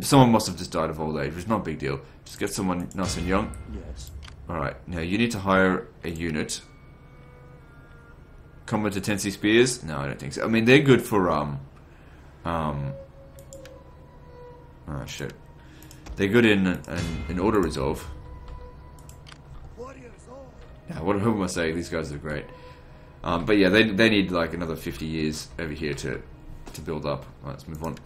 Someone must have just died of old age, which is not a big deal. Just get someone nice and young. Yes. Alright, now you need to hire a unit. Competency spears? No, I don't think so. I mean, they're good for, oh shit. They're good in auto-resolve. Yeah, who am I saying? These guys are great. But yeah, they need like another 50 years over here to build up. Right, let's move on.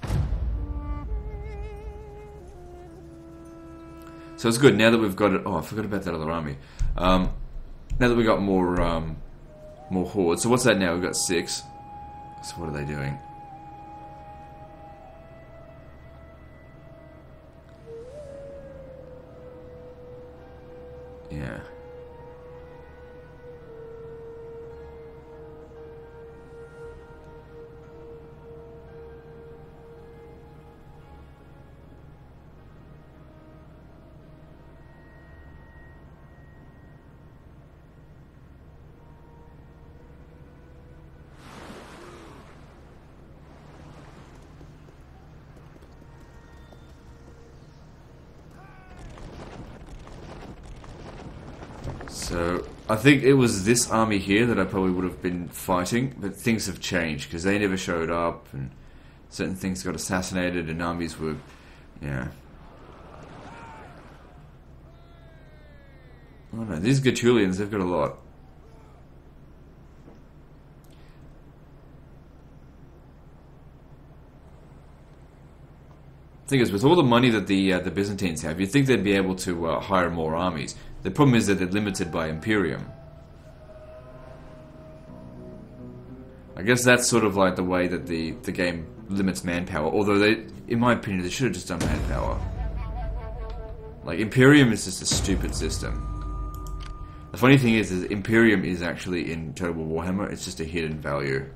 So it's good now that we've got it. Oh, I forgot about that other army. Now that we've got more hordes. So what's that now? We've got 6. So what are they doing? Yeah. So, I think it was this army here that I probably would have been fighting, but things have changed, because they never showed up, and certain things got assassinated, and armies were... yeah. Oh no, these Gaetulians, they've got a lot. The thing is, with all the money that the Byzantines have, you'd think they'd be able to hire more armies. The problem is that they're limited by Imperium. I guess that's sort of like the way that the game limits manpower. Although they, in my opinion, they should have just done manpower. Like, Imperium is just a stupid system. The funny thing is Imperium is actually in Total War Warhammer. It's just a hidden value.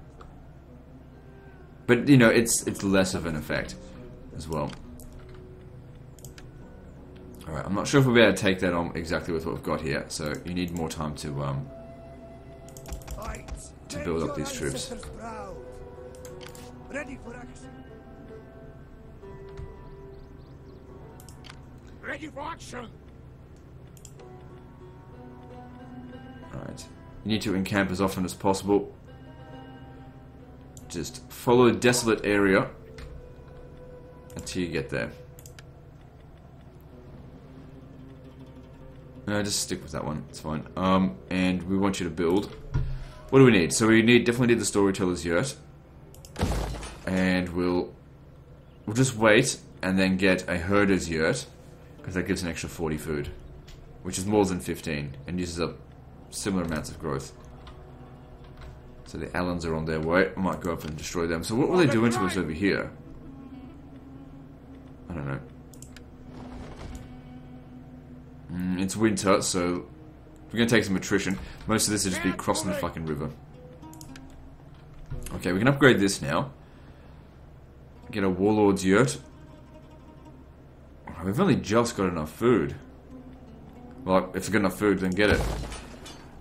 But, you know, it's less of an effect as well. Alright, I'm not sure if we'll be able to take that on exactly with what we've got here, so you need more time to build up these troops. Ready for action. Ready for action! Alright, you need to encamp as often as possible. Just follow a desolate area until you get there. No, just stick with that one. It's fine. And we want you to build. What do we need? So we definitely need the storyteller's yurt, and we'll just wait and then get a herder's yurt, because that gives an extra 40 food, which is more than 15 and uses up similar amounts of growth. So the Allans are on their way. I might go up and destroy them. So what were they doing to us over here? I don't know. It's winter, so we're going to take some attrition. Most of this will just be crossing the fucking river. Okay, we can upgrade this now. Get a warlord's yurt. We've only just got enough food. Well, if we've got enough food, then get it.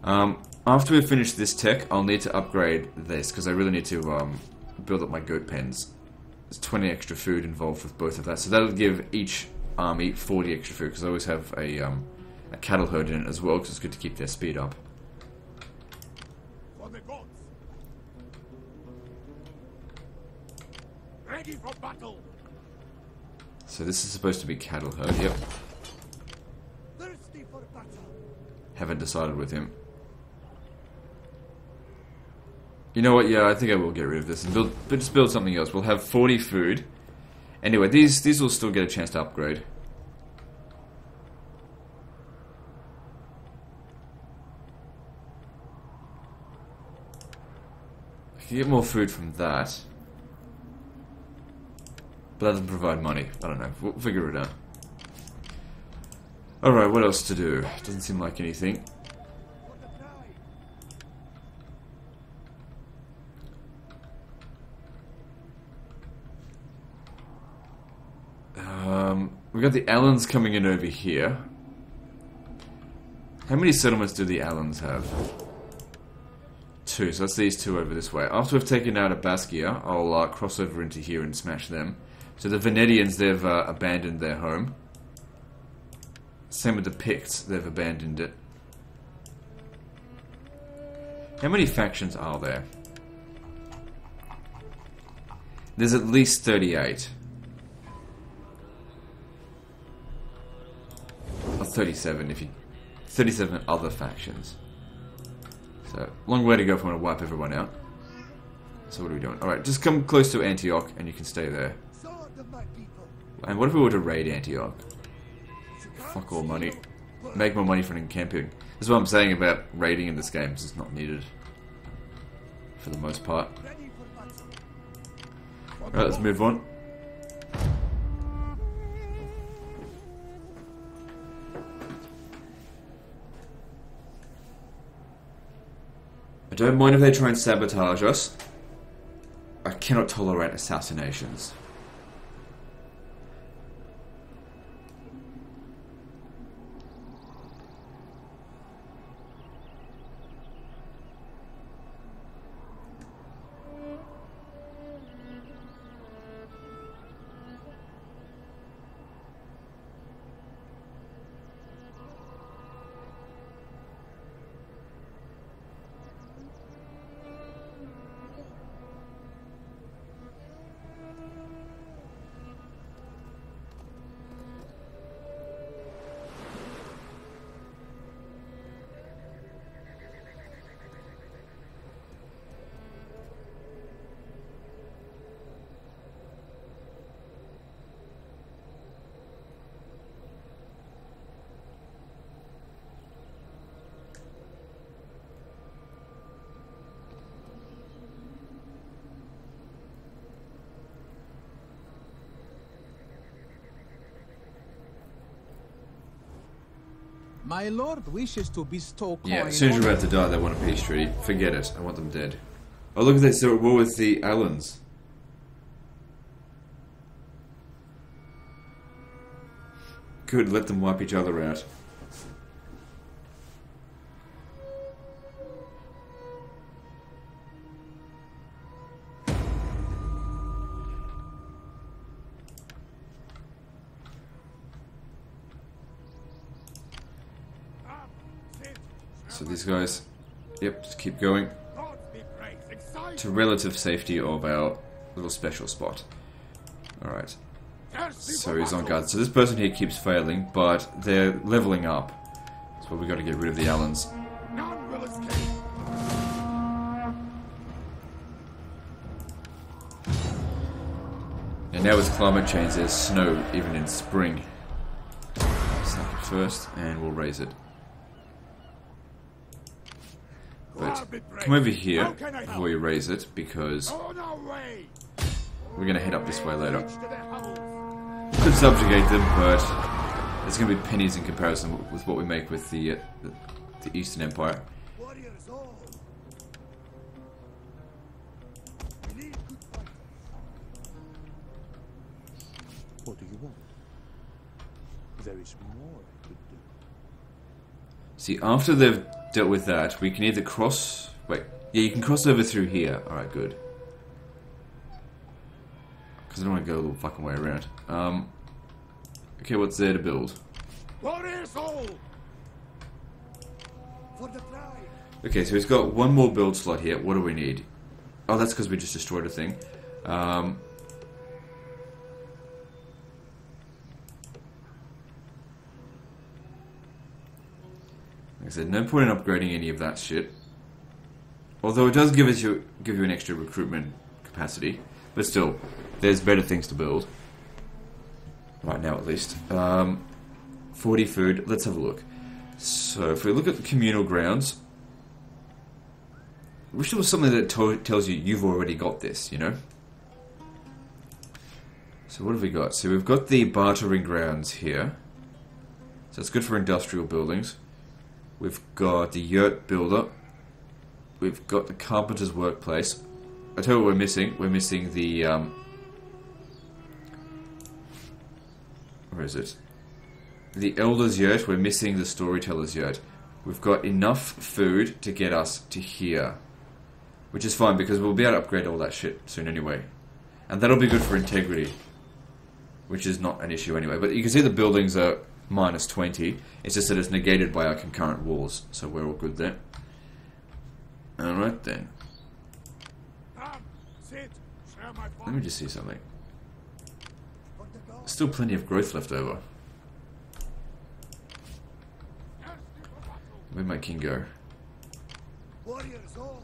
After we finish this tech, I'll need to upgrade this, because I really need to build up my goat pens. There's 20 extra food involved with both of that, so that'll give each army 40 extra food, because I always have a cattle herd in it as well, because it's good to keep their speed up. For the gods. Ready for battle. So this is supposed to be cattle herd, yep. Thirsty for battle. Haven't decided with him. You know what, yeah, I think I will get rid of this and just build something else. We'll have 40 food. Anyway, these will still get a chance to upgrade. I can get more food from that. But that doesn't provide money. I don't know. We'll figure it out. Alright, what else to do? Doesn't seem like anything. For the tribe. We got the Allens coming in over here. How many settlements do the Allens have? 2, so that's these 2 over this way. After we've taken out a Baskia, I'll cross over into here and smash them. So the Venetians, they've abandoned their home. Same with the Picts, they've abandoned it. How many factions are there? There's at least 38. Or 37 if you... 37 other factions. So, long way to go if we want to wipe everyone out. So what are we doing? Alright, just come close to Antioch and you can stay there. Sword of my people. And what if we were to raid Antioch? Fuck all money. Make more money from camping. That's what I'm saying about raiding in this game. It's just not needed. For the most part. Ready for battle. Alright, let's move on. I don't mind if they try and sabotage us. I cannot tolerate assassinations. My lord wishes to bestow coin. Yeah, as soon as you're about to die, they want a peace treaty. Forget it. I want them dead. Oh, look at this. They're at war with the Allens. Good, let them wipe each other out. So these guys, yep, just keep going Gods be praised. Excited. to relative safety of our little special spot. Alright, Thirsty so for he's on battle. guard. So this person here keeps failing, but they're leveling up. That's why we got to get rid of the Allens. None will escape. And now with climate change, there's snow even in spring. Sack it first, and we'll raise it. But God be praised. come over here How can I help? before you raise it, because On our way. we're going to head up this way later. To their hovels. Could subjugate them, but it's going to be pennies in comparison with what we make with the Eastern Empire. Warriors all. We need good fighters. What do you want? There is more I could do. See, after they've dealt with that, we can either cross... Wait, yeah, you can cross over through here. Alright, good. Because I don't want to go a little fucking way around. Okay, what's there to build? Warriors all! For the tribe! Okay, so he's got one more build slot here. What do we need? Oh, that's because we just destroyed a thing. Like I said, no point in upgrading any of that shit. Although it does give you an extra recruitment capacity, but still, there's better things to build. Right now, at least. 40 food. Let's have a look. So, if we look at the communal grounds, I wish there was something that tells you you've already got this, you know? So what have we got? So we've got the bartering grounds here. So it's good for industrial buildings. We've got the yurt builder. We've got the carpenter's workplace. I tell you what we're missing. We're missing the... where is it? The elder's yurt. We're missing the storyteller's yurt. We've got enough food to get us to here. Which is fine, because we'll be able to upgrade all that shit soon anyway. And that'll be good for integrity. Which is not an issue anyway. But you can see the buildings are minus 20. It's just that it's negated by our concurrent walls. So we're all good there. Alright then. Let me just see something. Still plenty of growth left over. Where'd my king go? Warriors all!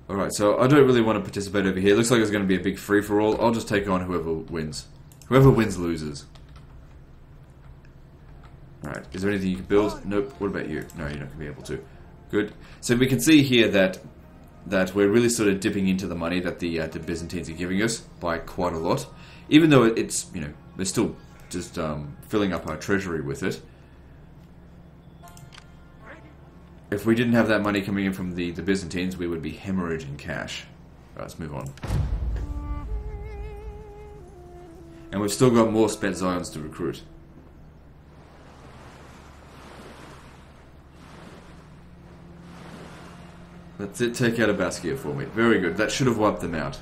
Alright, so I don't really want to participate over here. It looks like it's going to be a big free-for-all. I'll just take on whoever wins. Whoever wins loses. Alright, is there anything you can build? Nope. What about you? No, you're not going to be able to. Good. So we can see here that we're really sort of dipping into the money that the Byzantines are giving us by quite a lot. Even though it's, you know, we're still just filling up our treasury with it. If we didn't have that money coming in from the Byzantines, we would be hemorrhaging cash. Right, let's move on. And we've still got more spent Zions to recruit. That's it, take out a Basquiat for me. Very good, that should have wiped them out.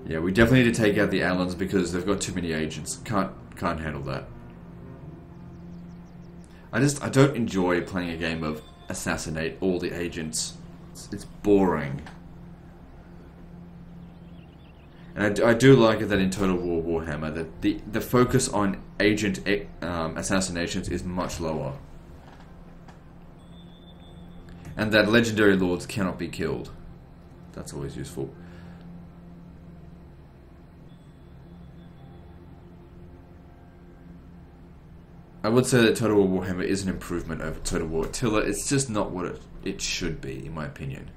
Yeah, we definitely need to take out the Allans because they've got too many agents. Can't handle that. I don't enjoy playing a game of assassinate all the agents. It's boring. And I do like it that in Total War Warhammer that the focus on agent assassinations is much lower. And that legendary lords cannot be killed. That's always useful. I would say that Total War Warhammer is an improvement over Total War Attila. It's just not what it should be, in my opinion.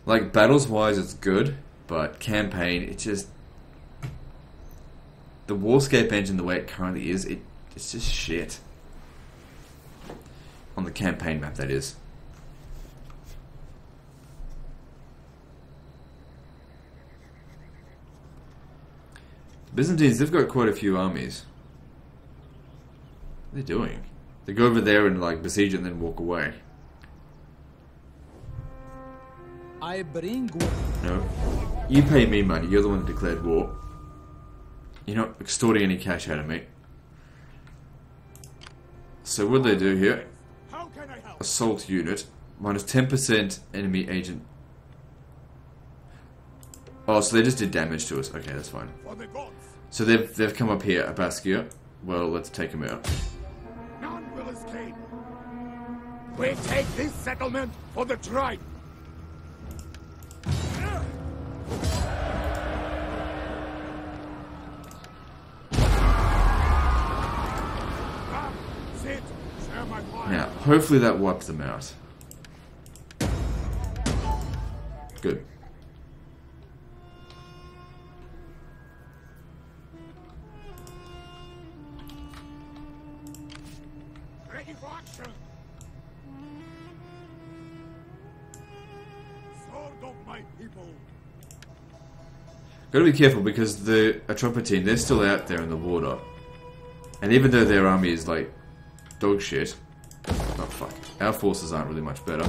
Like, battles-wise, it's good, but campaign, it just... The Warscape engine, the way it currently is, it's just shit. On the campaign map, that is. The Byzantines, they've got quite a few armies. What are they doing? They go over there and like besiege it and then walk away. I bring... No. You pay me money. You're the one who declared war. You're not extorting any cash out of me. So what do they do here? How can I help? Assault unit. Minus 10% enemy agent. Oh, so they just did damage to us. Okay, that's fine. For the gods! So they've come up here, a Basquiat. Well, let's take them out. None will escape! We take this settlement for the tribe! Sit! Share my fire! Now, hopefully that wipes them out. Good. for action! Sword of my people. Gotta be careful because the Atropatine, they're still out there in the water. And even though their army is like dog shit, oh fuck, our forces aren't really much better.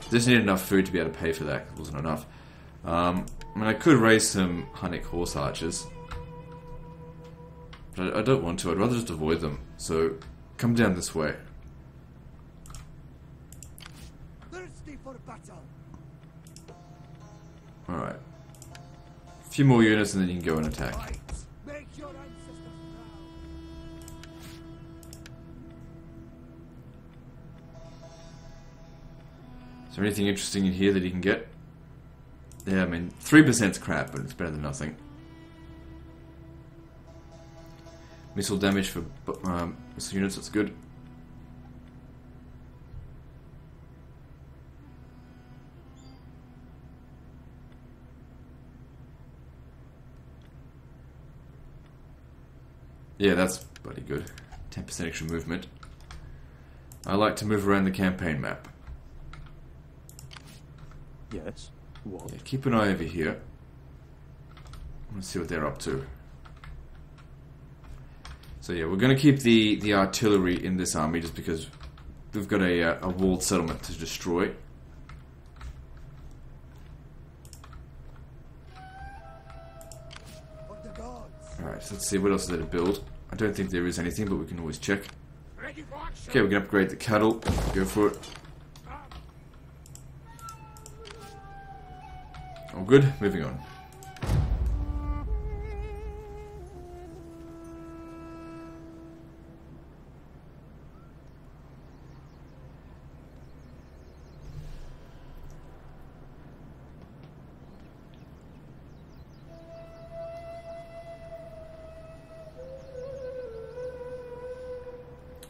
Just need enough food to be able to pay for that. It wasn't enough. I mean, I could raise some Hunnic horse archers. But I don't want to. I'd rather just avoid them. So, come down this way. Thirsty for battle. Alright. A few more units and then you can go and attack. Fight. Make your ancestors proud. Is there anything interesting in here that you can get? Yeah, I mean, 3%'s crap, but it's better than nothing. Missile damage for missile units, that's good. Yeah, that's bloody good. 10% extra movement. I like to move around the campaign map. Yes. What? Yeah, keep an eye over here. Let's see what they're up to. So yeah, we're going to keep the artillery in this army just because we've got a walled settlement to destroy. For the gods. Alright, so let's see what else is there to build. I don't think there is anything, but we can always check. Ready for action! Okay, we can upgrade the cattle. Go for it. All good. Moving on.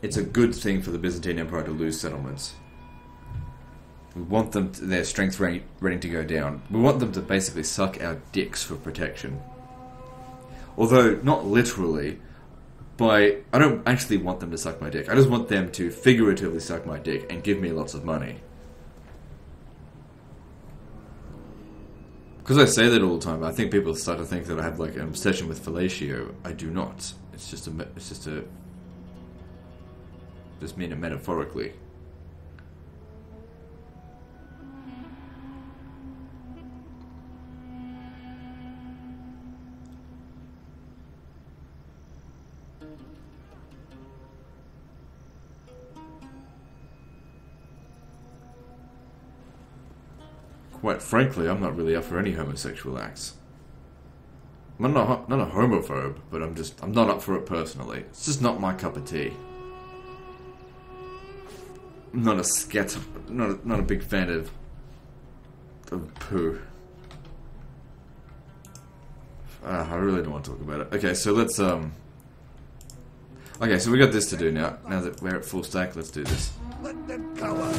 It's a good thing for the Byzantine Empire to lose settlements. We want them their strength ready to go down. We want them to basically suck our dicks for protection. Although, not literally, I don't actually want them to suck my dick. I just want them to figuratively suck my dick and give me lots of money. Because I say that all the time, I think people start to think that I have like an obsession with fellatio. I do not. Just mean it metaphorically. Quite frankly, I'm not really up for any homosexual acts. I'm not a homophobe, but I'm not up for it personally. It's just not my cup of tea. I'm not a big fan of poo. I really don't want to talk about it. Okay, so let's okay, so we got this to do now. Now that we're at full stack, let's do this. Let them cower.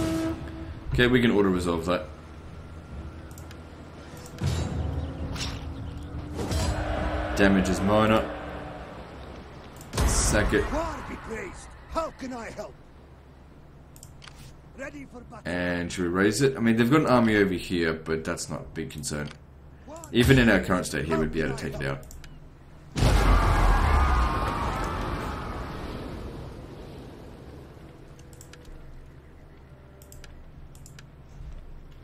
Okay, we can auto-resolve that. Damage is minor. Sack it. War be praised. How can I help? Ready for battle. And should we raise it? I mean, they've got an army over here, but that's not a big concern. Even in our current state here, we'd be able to take it out.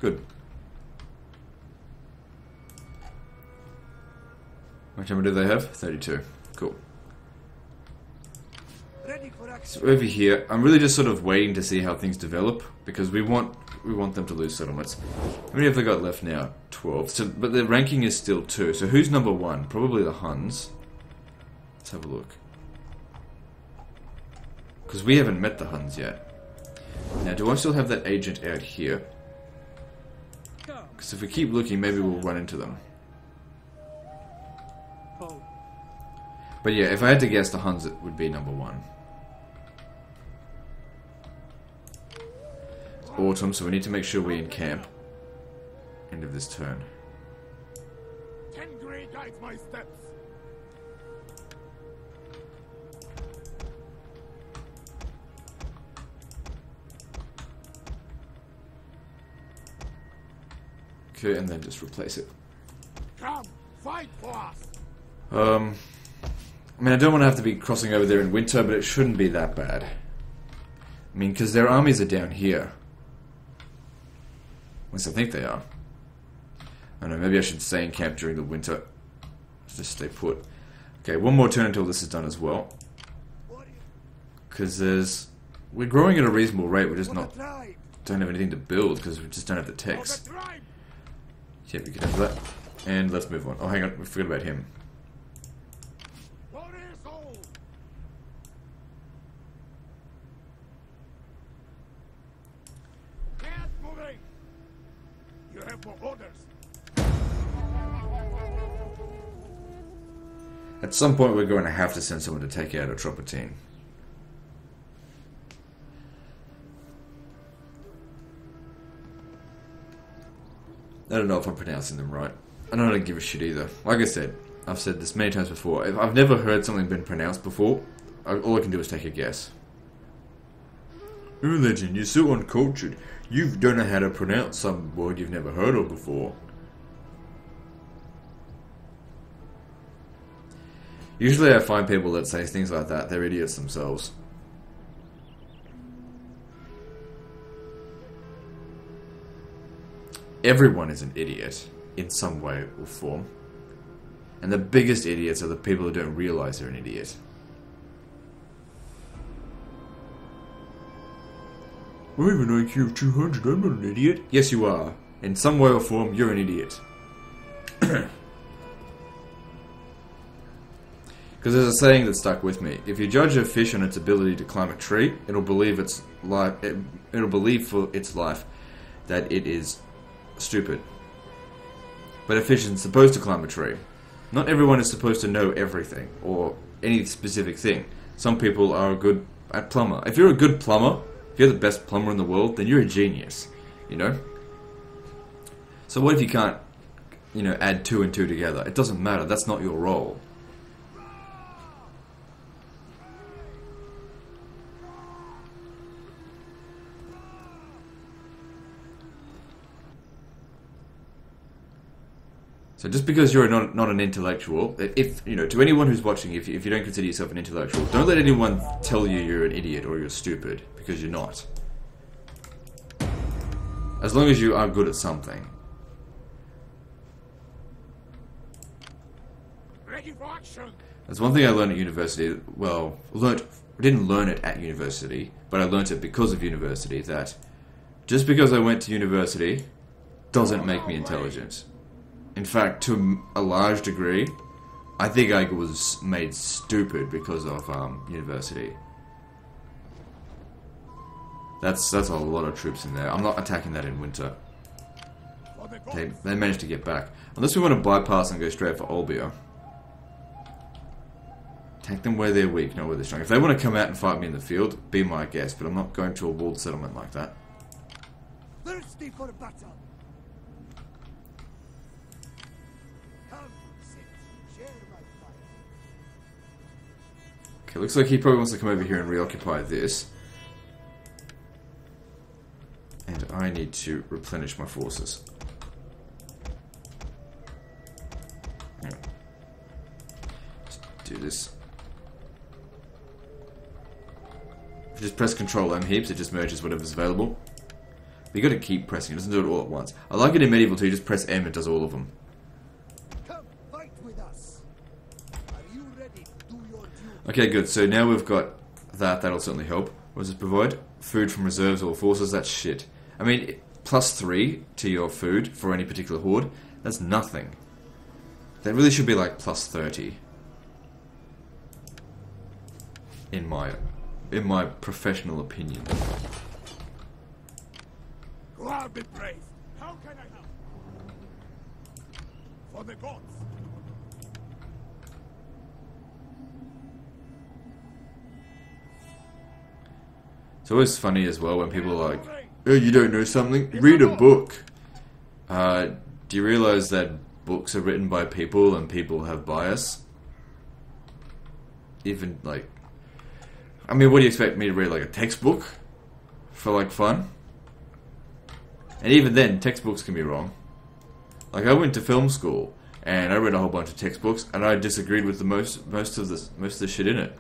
Good. How much armor do they have? 32. Cool. Ready for action. So over here, I'm really just sort of waiting to see how things develop because we want them to lose settlements. How many have they got left now? 12. So, but the ranking is still 2. So who's number 1? Probably the Huns. Let's have a look. Because we haven't met the Huns yet. Now, do I still have that agent out here? Because if we keep looking, maybe we'll run into them. But yeah, if I had to guess, the Huns would be number 1. It's autumn, so we need to make sure we encamp. End of this turn. Tengri guides my steps. Okay, and then just replace it. Come, fight for us. I mean, I don't want to have to be crossing over there in winter, but it shouldn't be that bad. I mean, because their armies are down here. At least I think they are. I don't know, maybe I should stay in camp during the winter. Just stay put. Okay, one more turn until this is done as well. Because we're growing at a reasonable rate, we're just not... don't have anything to build, because we just don't have the techs. Yeah, we can have that. And let's move on. Oh, hang on, we forgot about him. You have more orders. At some point we're going to have to send someone to take out a Tropatine. I don't know if I'm pronouncing them right. I don't give a shit either. Like I said, I've said this many times before. If I've never heard something been pronounced before, all I can do is take a guess. Oh, Legend, you're so uncultured. You don't know how to pronounce some word you've never heard of before. Usually I find people that say things like that, they're idiots themselves. Everyone is an idiot, in some way or form. And the biggest idiots are the people who don't realize they're an idiot. I have an IQ of 200, I'm not an idiot. Yes, you are. In some way or form, you're an idiot. Because there's a saying that stuck with me. If you judge a fish on its ability to climb a tree, it'll believe its life. It'll believe for its life that it is stupid. But a fish isn't supposed to climb a tree. Not everyone is supposed to know everything or any specific thing. Some people are good at plumber. If you're a good plumber, if you're the best plumber in the world, then you're a genius. You know. So what if you can't, add 2 and 2 together? It doesn't matter. That's not your role. So just because you're not an intellectual, if to anyone who's watching, if you don't consider yourself an intellectual, don't let anyone tell you you're an idiot or you're stupid, because you're not. As long as you are good at something. Ready for action. That's one thing I learned at university. Well, I didn't learn it at university, but I learned it because of university. That just because I went to university doesn't make me intelligent. In fact, to a large degree, I think I was made stupid because of university. That's a lot of troops in there. I'm not attacking that in winter. They managed to get back. Unless we want to bypass and go straight for Olbia. Attack them where they're weak, not where they're strong. If they want to come out and fight me in the field, be my guest. But I'm not going to a walled settlement like that. Thirsty for battle. Okay, looks like he probably wants to come over here and reoccupy this. And I need to replenish my forces. Yeah. Just do this. If you just press Control M heaps, it just merges whatever's available. But you gotta keep pressing, it doesn't do it all at once. I like it in Medieval too, you just press M, it does all of them. Okay, good. So now we've got that. That'll certainly help. What does it provide? Food from reserves or forces? That's shit. I mean, +3 to your food for any particular horde. That's nothing. That really should be like +30. In my professional opinion. Go out, be brave. How can I help? For the gods. It's always funny as well when people are like, oh, you don't know something? Read a book. Do you realize that books are written by people and people have bias? Even, like... I mean, what do you expect me to read, like a textbook? For, like, fun? And even then, textbooks can be wrong. Like, I went to film school, and I read a whole bunch of textbooks, and I disagreed with the most of the shit in it.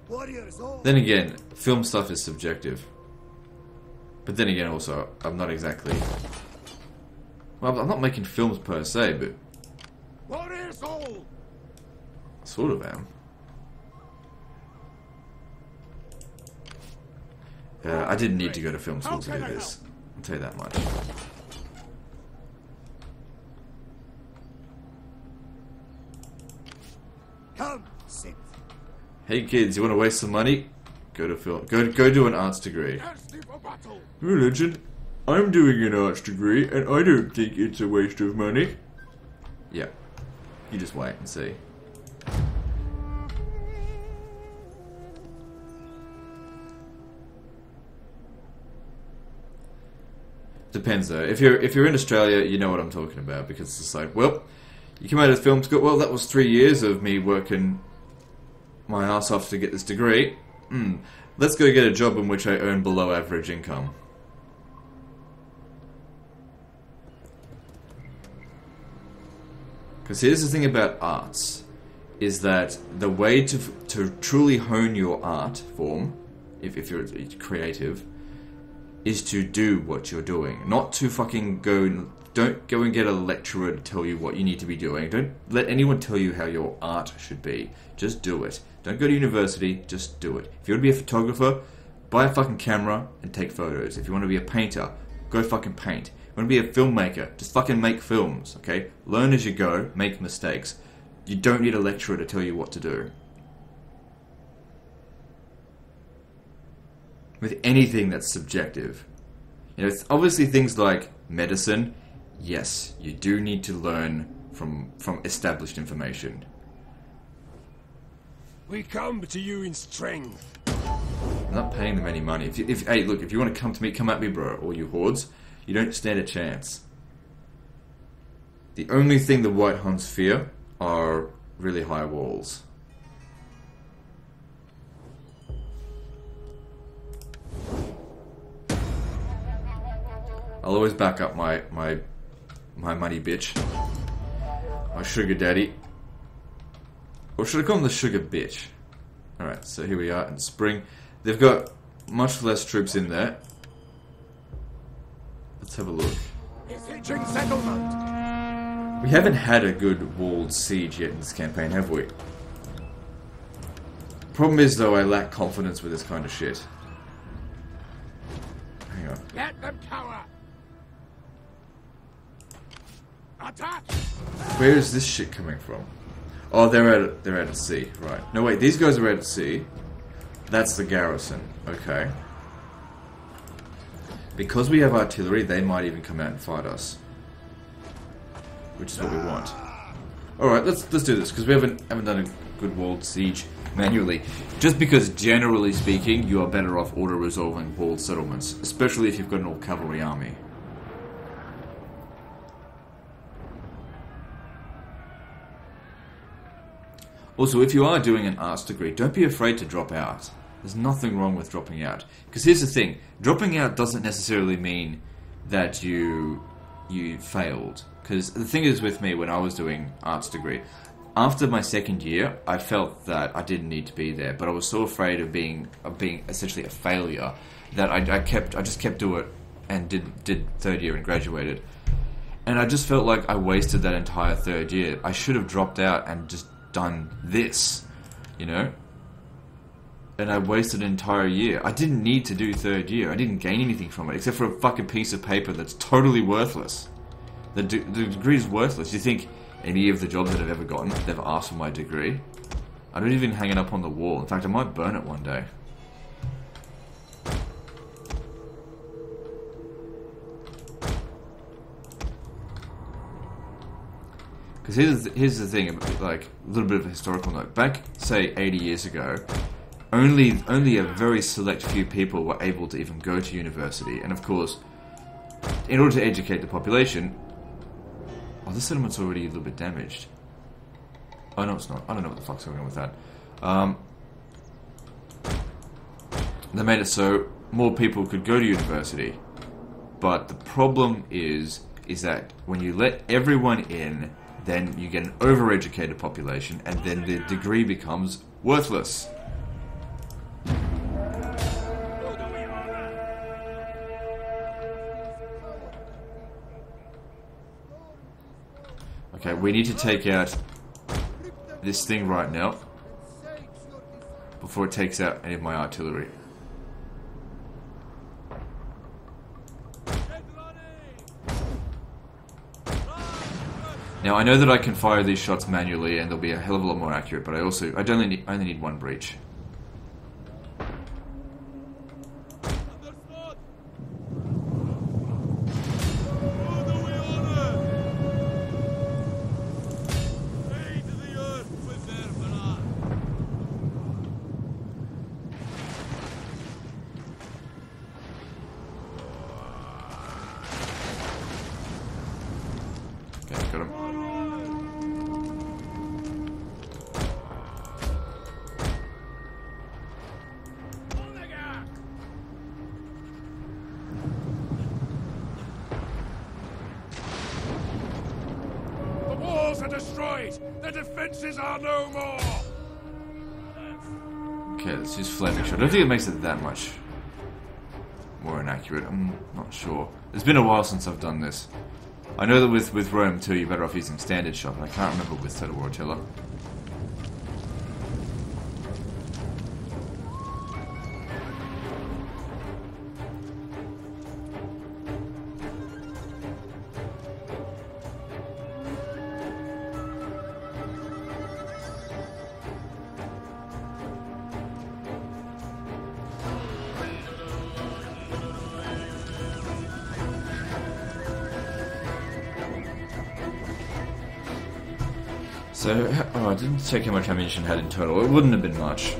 Warriors all. Then again, film stuff is subjective. But then again, also, I'm not exactly... Well, I'm not making films per se, but... Warriors all. I sort of am. I didn't need to go to film school to do this. I'll tell you that much. Come, sit. Hey kids, you want to waste some money? Go to film. Go do an arts degree. Thirsty for battle. Religion. I'm doing an arts degree, and I don't think it's a waste of money. Yeah. You just wait and see. Depends though. If you're in Australia, you know what I'm talking about, because it's just like, well, you come out of film school. Well, that was 3 years of me working my ass off to get this degree. Let's go get a job in which I earn below average income. Because here's the thing about arts, is that the way to truly hone your art form, if you're creative, is to do what you're doing. Not to fucking don't go and get a lecturer to tell you what you need to be doing. Don't let anyone tell you how your art should be. Just do it. Don't go to university, just do it. If you want to be a photographer, buy a fucking camera and take photos. If you want to be a painter, go fucking paint. If you want to be a filmmaker, just fucking make films, okay? Learn as you go, make mistakes. You don't need a lecturer to tell you what to do. With anything that's subjective. You know, it's obviously things like medicine, yes, you do need to learn from established information. We come to you in strength. I'm not paying them any money. Hey, look, if you want to come to me, come at me, bro. Or you hordes, you don't stand a chance. The only thing the White Huns fear are really high walls. I'll always back up my money bitch. My sugar daddy. Or should I call him the sugar bitch? Alright, so here we are in spring. They've got much less troops in there. Let's have a look. Besieging settlement. We haven't had a good walled siege yet in this campaign, have we? Problem is, though, I lack confidence with this kind of shit. Hang on. Let them cower. Attack. Where is this shit coming from? Oh, they're out at sea, right? No, wait, these guys are out at sea. That's the garrison. Okay. Because we have artillery, they might even come out and fight us, which is what we want. All right, let's do this because we haven't done a good walled siege manually. Just because, generally speaking, you are better off auto-resolving walled settlements, especially if you've got an all-cavalry army. Also, if you are doing an arts degree, don't be afraid to drop out. There's nothing wrong with dropping out. Because here's the thing, dropping out doesn't necessarily mean that you failed. Because the thing is with me, when I was doing arts degree, after my second year, I felt that I didn't need to be there, but I was so afraid of being essentially a failure that I just kept doing it and did third year and graduated. And I just felt like I wasted that entire third year. I should have dropped out and just done this, you know? And I wasted an entire year. I didn't need to do third year. I didn't gain anything from it, except for a fucking piece of paper that's totally worthless. The degree is worthless. You think any of the jobs that I've ever gotten, they've asked for my degree? I don't even hang it up on the wall. In fact, I might burn it one day. Because here's the thing, like, a little bit of a historical note. Back, say, 80 years ago, only a very select few people were able to even go to university. And of course, in order to educate the population... Oh, this settlement's already a little bit damaged. Oh, no, it's not. I don't know what the fuck's going on with that. They made it so more people could go to university. But the problem is, is that when you let everyone in, then you get an overeducated population, and then the degree becomes worthless. Okay, we need to take out this thing right now before it takes out any of my artillery. Now I know that I can fire these shots manually and they'll be a hell of a lot more accurate, but I only need one breach. Okay, got him. The walls are destroyed! The defenses are no more! Okay, let's use flaming shot. I don't think it makes it that much more inaccurate. I'm not sure. It's been a while since I've done this. I know that with Rome 2 you're better off using standard shot, and I can't remember with Total War Attila. So, oh, I didn't check how much ammunition I had in total. It wouldn't have been much.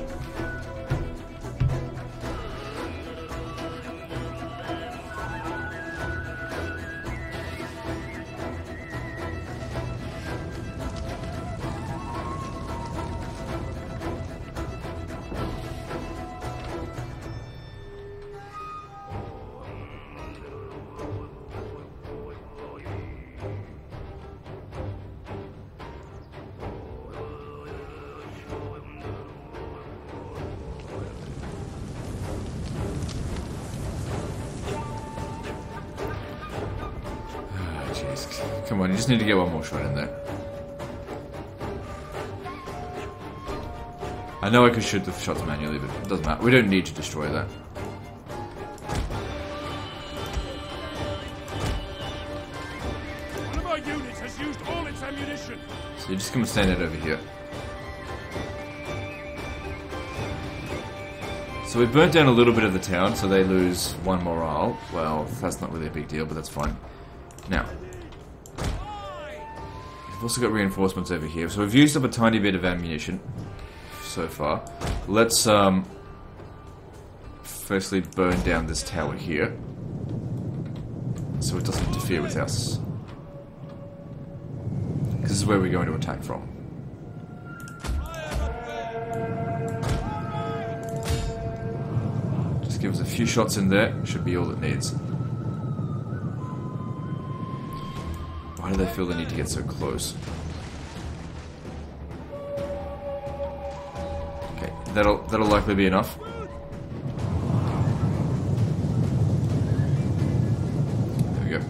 Come on, you just need to get one more shot in there. I know I could shoot the shots manually, but it doesn't matter. We don't need to destroy that. One of our units has used all its ammunition! So you're just gonna stand it over here. So we burnt down a little bit of the town, so they lose 1 morale. Well, that's not really a big deal, but that's fine. Now, we've also got reinforcements over here. So we've used up a tiny bit of ammunition so far. Let's firstly burn down this tower here, so it doesn't interfere with us. This is where we're going to attack from. Just give us a few shots in there, should be all it needs. Why do they feel the need to get so close? Okay, that'll likely be enough. There we go.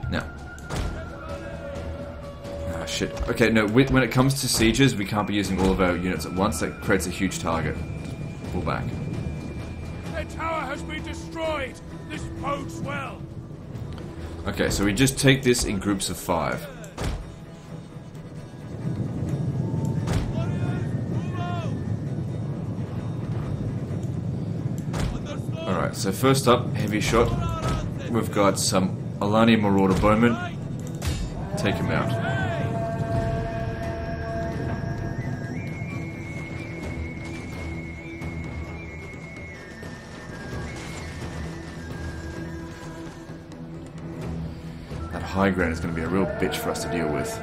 Now. Ah, shit. Okay, no, when it comes to sieges, we can't be using all of our units at once. That creates a huge target. Pull back. Their tower has been destroyed! This bodes well! Okay, so we just take this in groups of 5. Alright, so first up, heavy shot. We've got some Alani Marauder Bowmen. Take him out. High ground is going to be a real bitch for us to deal with.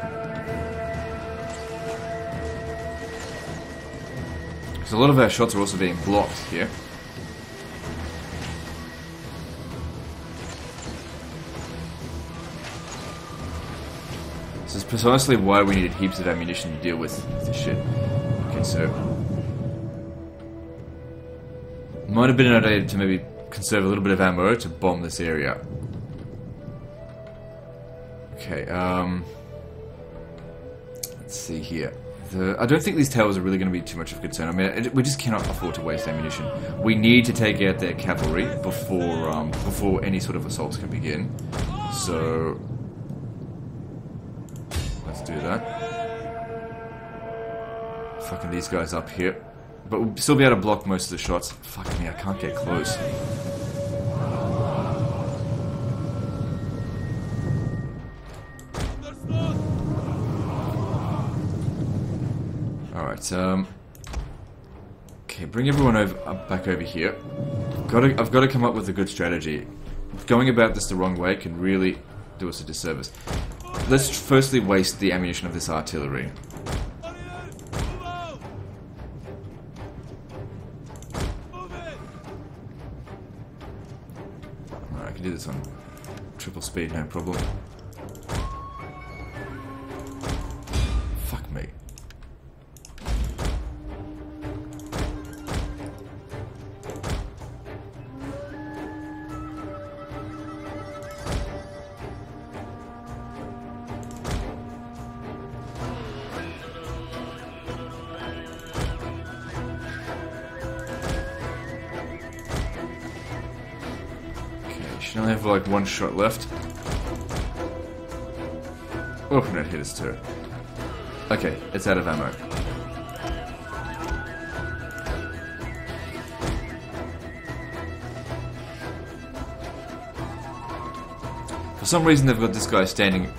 Because a lot of our shots are also being blocked here. precisely why we needed heaps of ammunition to deal with this shit. Okay, so... Might have been an idea to maybe conserve a little bit of ammo to bomb this area. Okay, let's see here. I don't think these towers are really going to be too much of a concern. I mean, we just cannot afford to waste ammunition. We need to take out their cavalry before any sort of assaults can begin. So... let's do that. Fucking these guys up here. But we'll still be able to block most of the shots. Fuck me, I can't get close. Alright, okay, bring everyone back over here. I've got to come up with a good strategy. Going about this the wrong way can really do us a disservice. Let's firstly waste the ammunition of this artillery. Alright, I can do this on triple speed, no problem. Fuck me. Should only have like one shot left. Oh, no, it hit us too. Okay, it's out of ammo. For some reason they've got this guy standing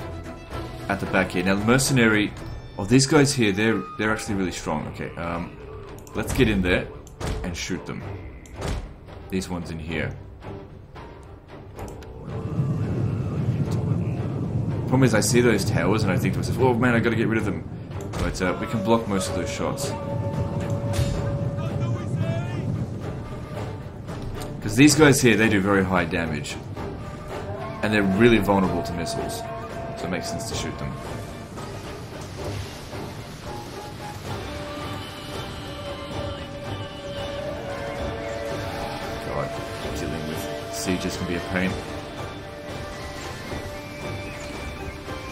at the back here. Now the mercenary... oh, these guys here, they're actually really strong. Okay, let's get in there and shoot them. These ones in here. Problem is, I see those towers and I think to myself, oh man, I gotta get rid of them. But we can block most of those shots. Because these guys here, they do very high damage. And they're really vulnerable to missiles. So it makes sense to shoot them. God, dealing with sieges can be a pain.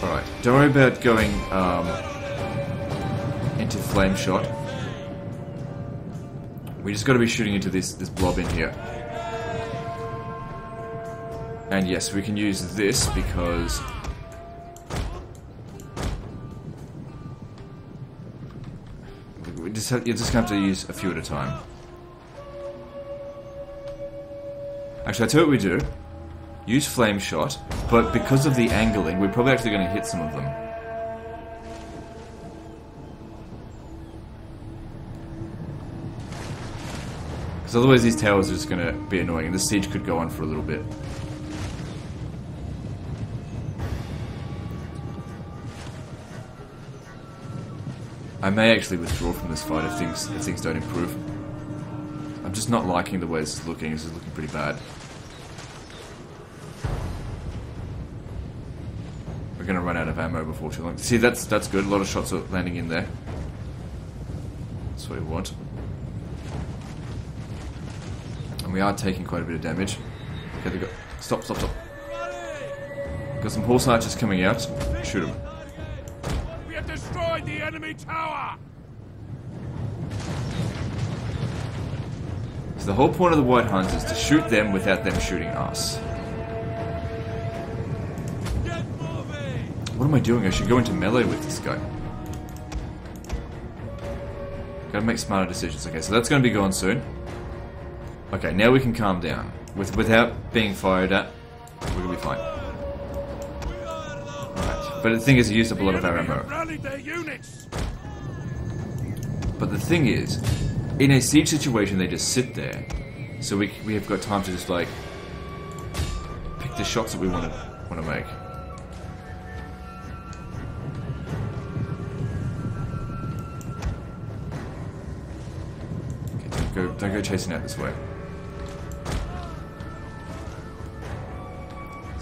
Alright, don't worry about going into flame shot. We just gotta be shooting into this blob in here. And yes, we can use this because... you're just gonna have to use a few at a time. Actually, I'll tell you what we do. Use flame shot, but because of the angling, we're probably actually going to hit some of them. Because otherwise these towers are just going to be annoying, and the siege could go on for a little bit. I may actually withdraw from this fight if things don't improve. I'm just not liking the way this is looking. This is looking pretty bad. We're gonna run out of ammo before too long. See, that's good. A lot of shots are landing in there. That's what we want. And we are taking quite a bit of damage. Okay, they got... Stop. Got some horse archers coming out. Shoot them. We have destroyed the enemy tower! So the whole point of the White Huns is to shoot them without them shooting us. What am I doing? I should go into melee with this guy. Gotta make smarter decisions. Okay, so that's gonna be gone soon. Okay, now we can calm down. Without being fired at, we're gonna be fine. Alright, but the thing is, he used up a lot of our ammo. But the thing is, in a siege situation, they just sit there. So we have got time to just like pick the shots that we want to make. Okay, don't go chasing out this way.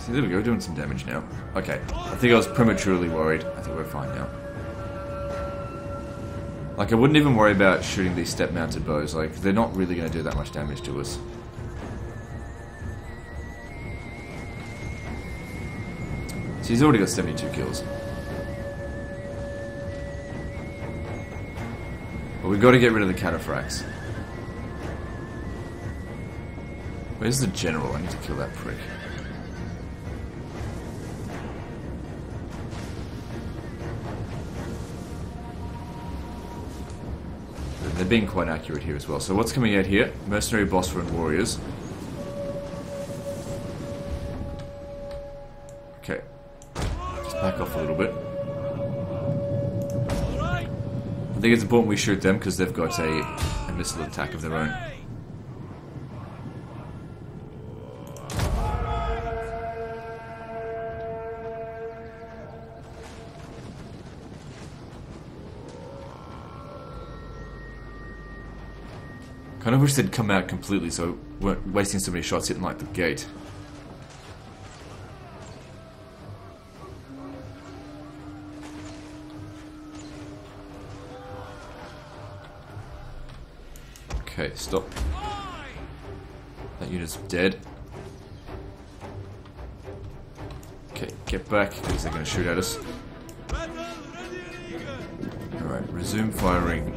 See, there we go, doing some damage now. Okay, I think I was prematurely worried. I think we're fine now. Like, I wouldn't even worry about shooting these step-mounted bows. Like, they're not really going to do that much damage to us. So he's already got 72 kills. But we've got to get rid of the cataphracts. Where's the general? I need to kill that prick. They're being quite accurate here as well. So what's coming out here? Mercenary, Bosphor, and warriors. Okay. Just back off a little bit. I think it's important we shoot them because they've got a missile attack of their own. Kind of wish they'd come out completely so we weren't wasting so many shots hitting like the gate. Okay, stop. That unit's dead. Okay, get back because they're going to shoot at us. Alright, resume firing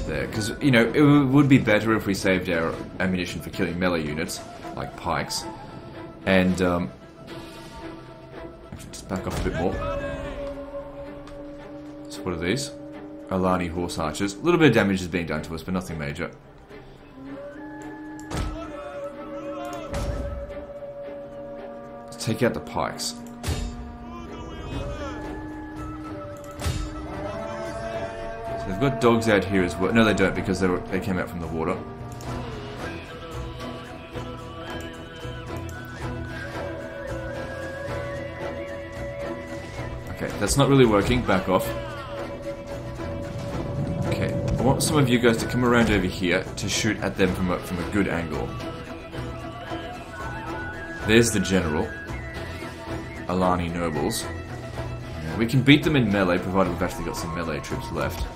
there. Because, you know, it would be better if we saved our ammunition for killing melee units, like pikes. And, actually, just back off a bit more. So what are these? Alani horse archers. A little bit of damage is being done to us, but nothing major. Let's take out the pikes. They've got dogs out here as well. No, they don't because they came out from the water. Okay, that's not really working. Back off. Okay, I want some of you guys to come around over here to shoot at them from a good angle. There's the general. Alani nobles. Now, we can beat them in melee provided we've actually got some melee troops left.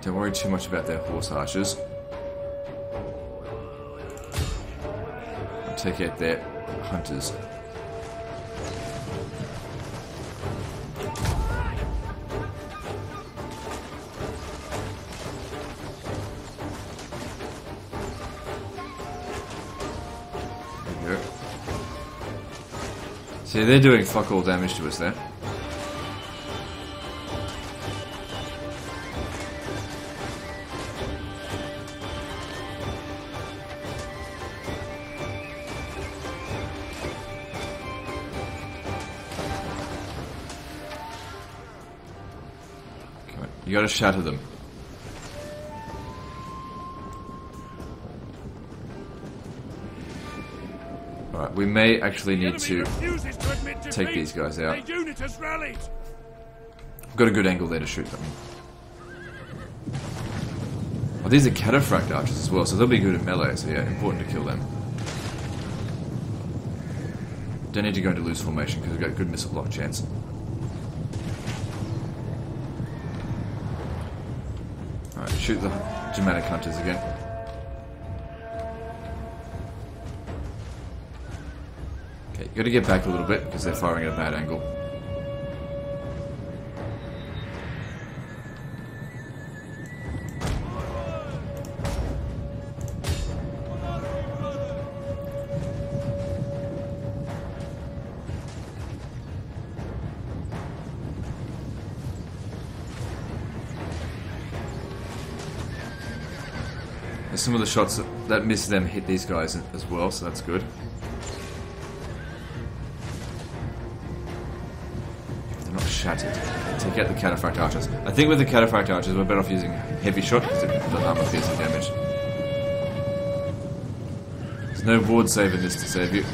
Don't worry too much about their horse archers. I'll take out their hunters. There we go. See, they're doing fuck all damage to us there. You gotta shatter them. Alright, we may actually need to take these guys out. We've got a good angle there to shoot them. Oh, these are cataphract archers as well, so they'll be good in melee, so yeah, important to kill them. Don't need to go into loose formation because we've got a good missile block chance. Shoot the Germanic hunters again. Okay, you gotta get back a little bit because they're firing at a bad angle. Some of the shots that miss them hit these guys as well, so that's good. They're not shattered. Take out the cataphract archers. I think with the cataphract archers we're better off using heavy shot because it does armor piercing damage. There's no ward save in this to save you.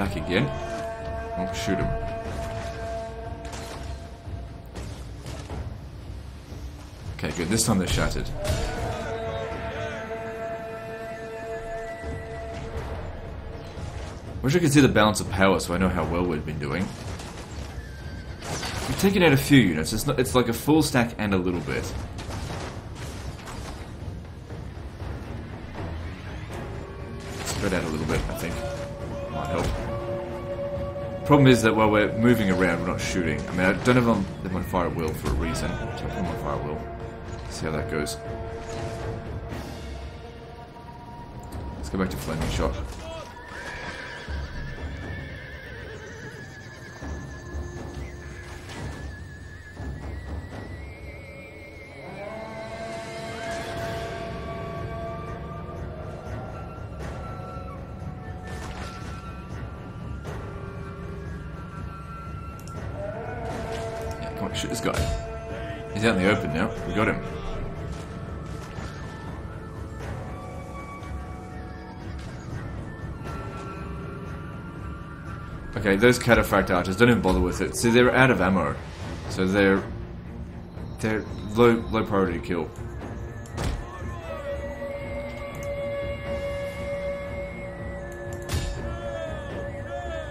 back again. Oh, shoot him. Okay, good. This time they're shattered. Wish I could see the balance of power so I know how well we've been doing. We've taken out a few units. It's like a full stack and a little bit. Spread out a little bit, I think. Might help. Problem is that while we're moving around, we're not shooting. I mean, I don't have them on fire at will for a reason. So I put them on fire at will. See how that goes. Let's go back to flaming shot. Come on, shoot this guy. He's out in the open now. We got him. Okay, those cataphract archers, don't even bother with it. See, they're out of ammo. So they're low priority to kill.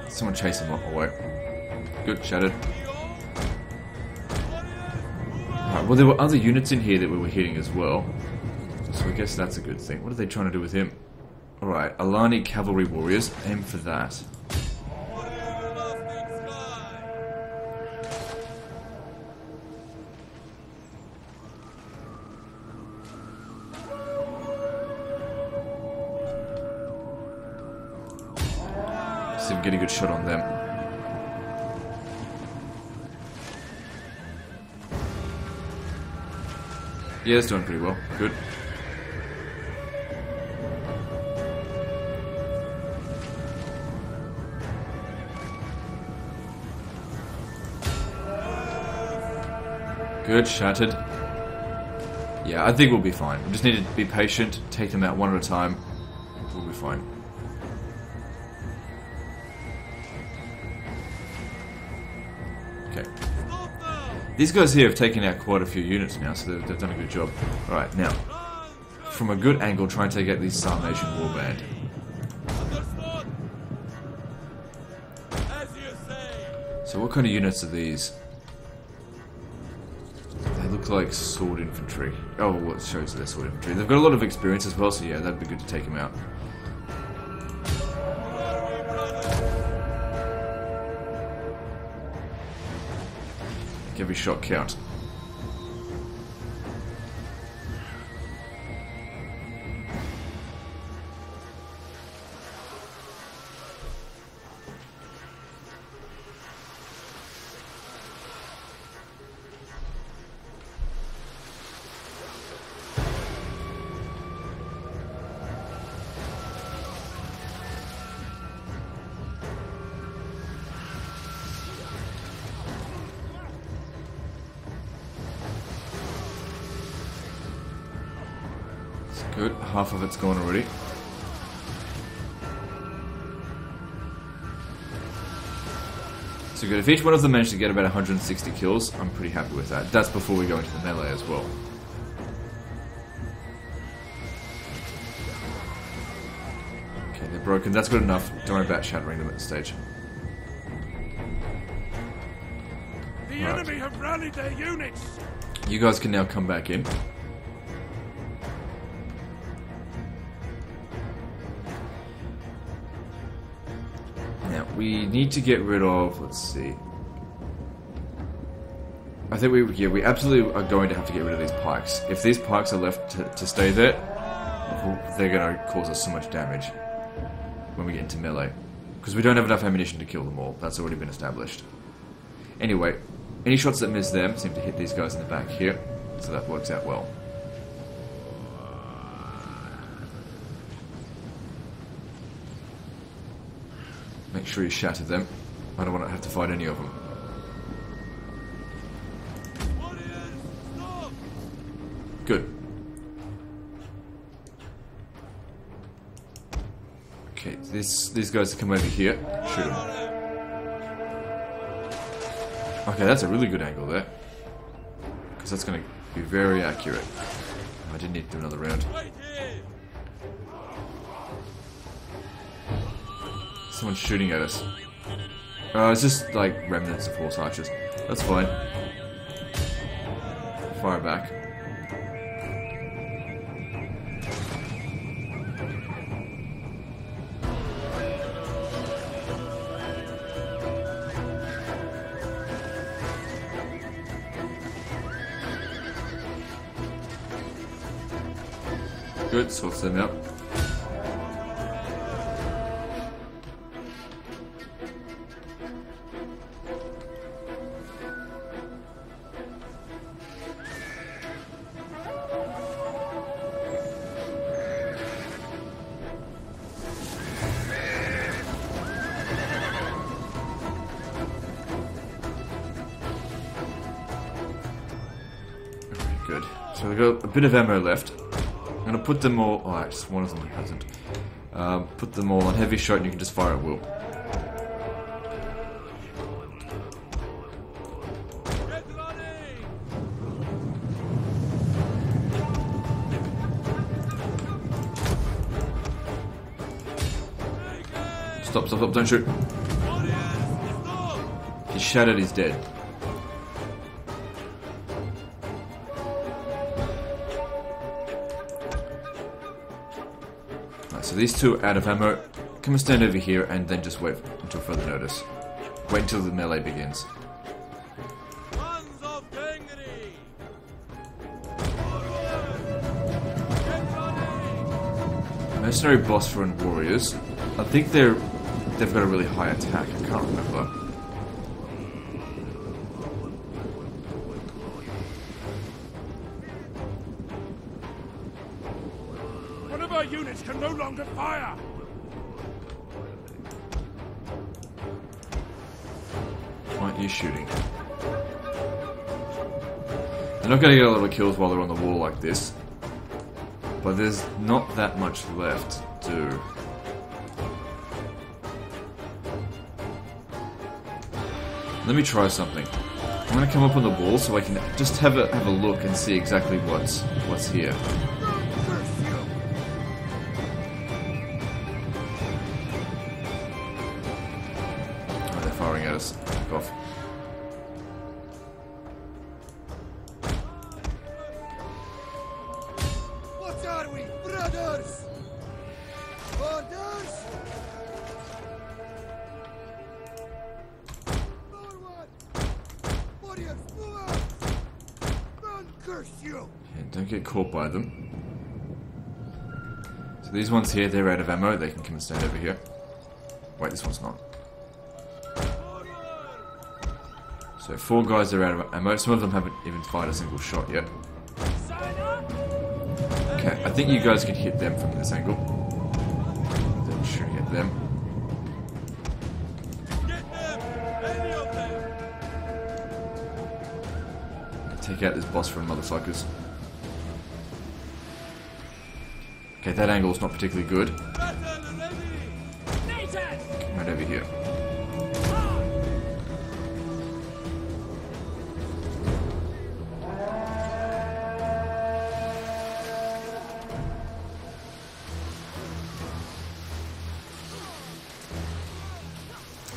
Someone chase them up away. Good, shattered. Alright, well there were other units in here that we were hitting as well. So I guess that's a good thing. What are they trying to do with him? Alright, Alani cavalry warriors, aim for that. See if we can get a good shot on them. Yeah, it's doing pretty well. Good. Good, shattered. Yeah, I think we'll be fine. We just need to be patient, take them out one at a time. We'll be fine. Okay. These guys here have taken out quite a few units now, so they've done a good job. Alright, now, from a good angle, try and take out the Sarmatian warband. So what kind of units are these? They look like sword infantry. Oh, well, it shows they're sword infantry. They've got a lot of experience as well, so yeah, that'd be good to take them out. Every shot count. Good, half of it's gone already. So good, if each one of them managed to get about 160 kills, I'm pretty happy with that. That's before we go into the melee as well. Okay, they're broken, that's good enough. Don't worry about shattering them at this stage. The enemy have rallied their units! You guys can now come back in. We need to get rid of, let's see. I think we absolutely are going to have to get rid of these pikes. If these pikes are left to stay there, they're going to cause us so much damage when we get into melee. Because we don't have enough ammunition to kill them all. That's already been established. Anyway, any shots that miss them seem to hit these guys in the back here, so that works out well. Make sure you shatter them. I don't want to have to fight any of them. Good. Okay, Okay, these guys come over here. Shoot them. Okay, that's a really good angle there. Because that's going to be very accurate. I didn't need to do another round. Someone's shooting at us. It's just like remnants of horse archers. That's fine. Fire back. Good, sorts them out. Good. So we've got a bit of ammo left. I'm gonna put them all. Oh, just one of them hasn't. Put them all on heavy shot, and you can just fire at will. Stop! Stop! Stop! Don't shoot. He's shattered. He's dead. So these two are out of ammo. Come and stand over here and then just wait until further notice. Wait until the melee begins. Mercenary boss run warriors. I think they've got a really high attack. I can't remember. Our units can no longer fire! Why aren't you shooting? They're not going to get a lot of kills while they're on the wall like this. But there's not that much left to do. Let me try something. I'm going to come up on the wall so I can just have a look and see exactly what's here. Firing at us. Back off. What are we, brothers? Orders? Forward! Warriors, move out! None curse you! And don't get caught by them. So these ones here, they're out of ammo. They can come and stand over here. Wait, this one's not. So 4 guys are out of ammo. Some of them haven't even fired a single shot yet. Okay, I think you guys can hit them from this angle. Then shooting at them. Take out this boss from motherfuckers. Okay, that angle's not particularly good. Come right over here.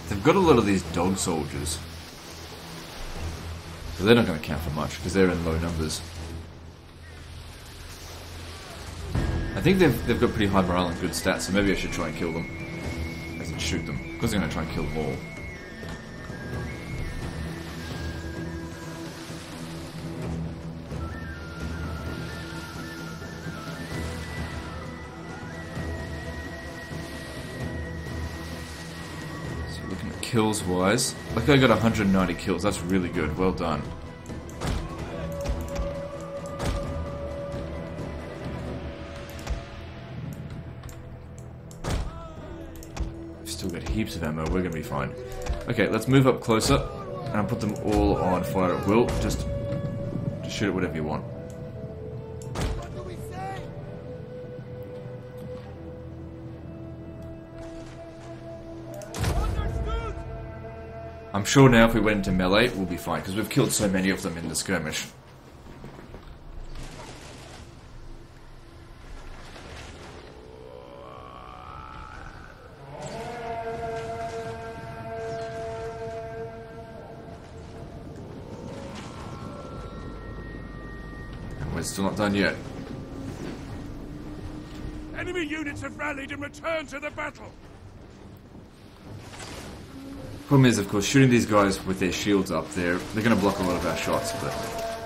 They've got a lot of these dog soldiers. But they're not going to count for much, because they're in low numbers. I think they've got pretty high morale and good stats, so maybe I should try and kill them. As in shoot them. Because I'm going to try and kill them all. Kills wise, like I got 190 kills. That's really good. Well done. We've still got heaps of ammo. We're gonna be fine. Okay, let's move up closer, and I'll put them all on fire at will. Just shoot at whatever you want. What do we say? I'm sure now if we went into melee, we'll be fine, because we've killed so many of them in the skirmish. And we're still not done yet. Enemy units have rallied and returned to the battle. Problem is, of course, shooting these guys with their shields up there, they're going to block a lot of our shots, but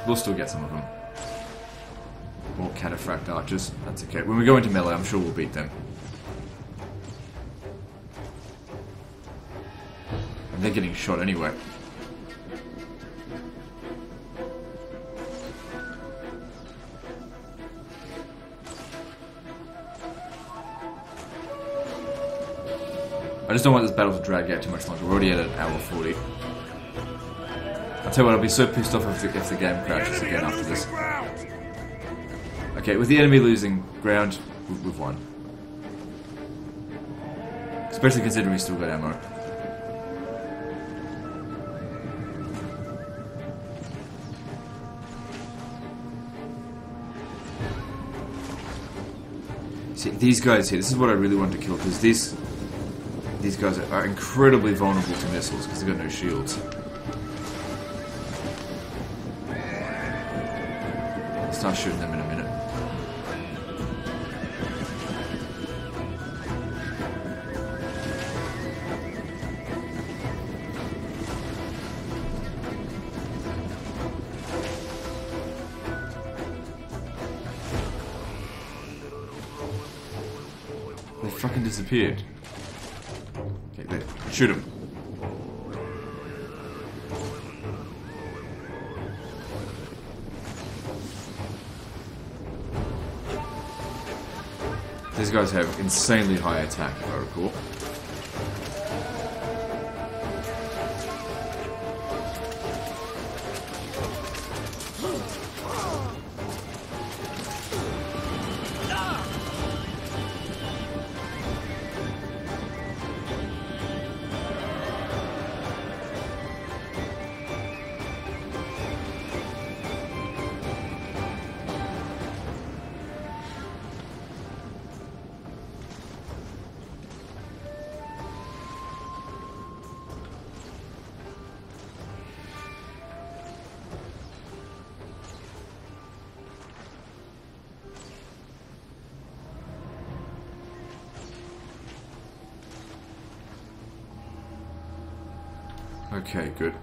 we'll still get some of them. Or cataphract archers, that's okay. When we go into melee, I'm sure we'll beat them. And they're getting shot anyway. I just don't want this battle to drag out too much longer. We're already at an hour 40. I'll tell you what, I'll be so pissed off if the game crashes again after this. Okay, with the enemy losing ground, we've won. Especially considering we still got ammo. See, these guys here, this is what I really want to kill, because these guys are incredibly vulnerable to missiles because they've got no shields. I'll start shooting them in a minute. They fucking disappeared. Shoot him. These guys have insanely high attack, if I recall. Okay, good.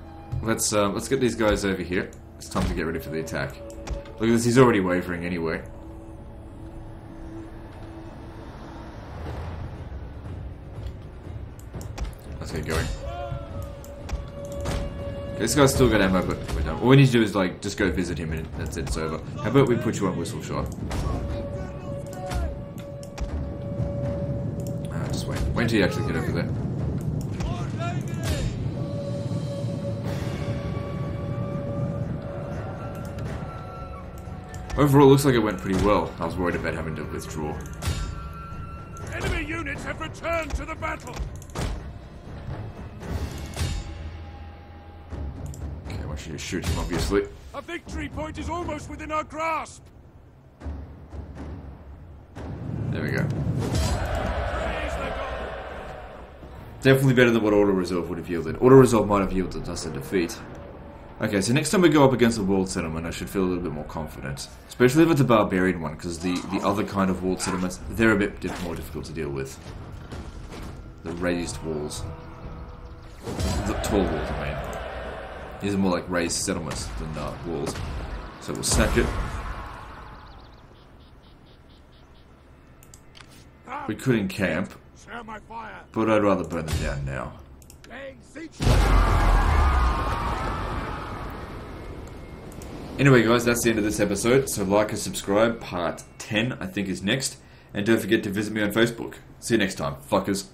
Let's get these guys over here. It's time to get ready for the attack. Look at this, he's already wavering anyway. Let's get going. Okay, this guy's still got ammo, but we're done. All we need to do is like just go visit him and that's it, it's over. How about we put you on whistle shot? Just wait. Wait until you actually get over there. Overall, it looks like it went pretty well. I was worried about having to withdraw. Enemy units have returned to the battle. Okay, I want you to shoot him, obviously. A victory point is almost within our grasp. There we go. Praise the God. Definitely better than what Auto Resolve would have yielded. Auto Resolve might have yielded us a defeat. Okay, so next time we go up against a walled settlement, I should feel a little bit more confident. Especially if it's a barbarian one, because the other kind of walled settlements, they're a bit more difficult to deal with. The raised walls. The tall walls, I mean. These are more like raised settlements than walls. So we'll sack it. We could encamp, Share my fire. but I'd rather burn them down now. Laying siege. Anyway guys, that's the end of this episode, so like and subscribe. Part 10 I think is next, and don't forget to visit me on Facebook. See you next time, fuckers.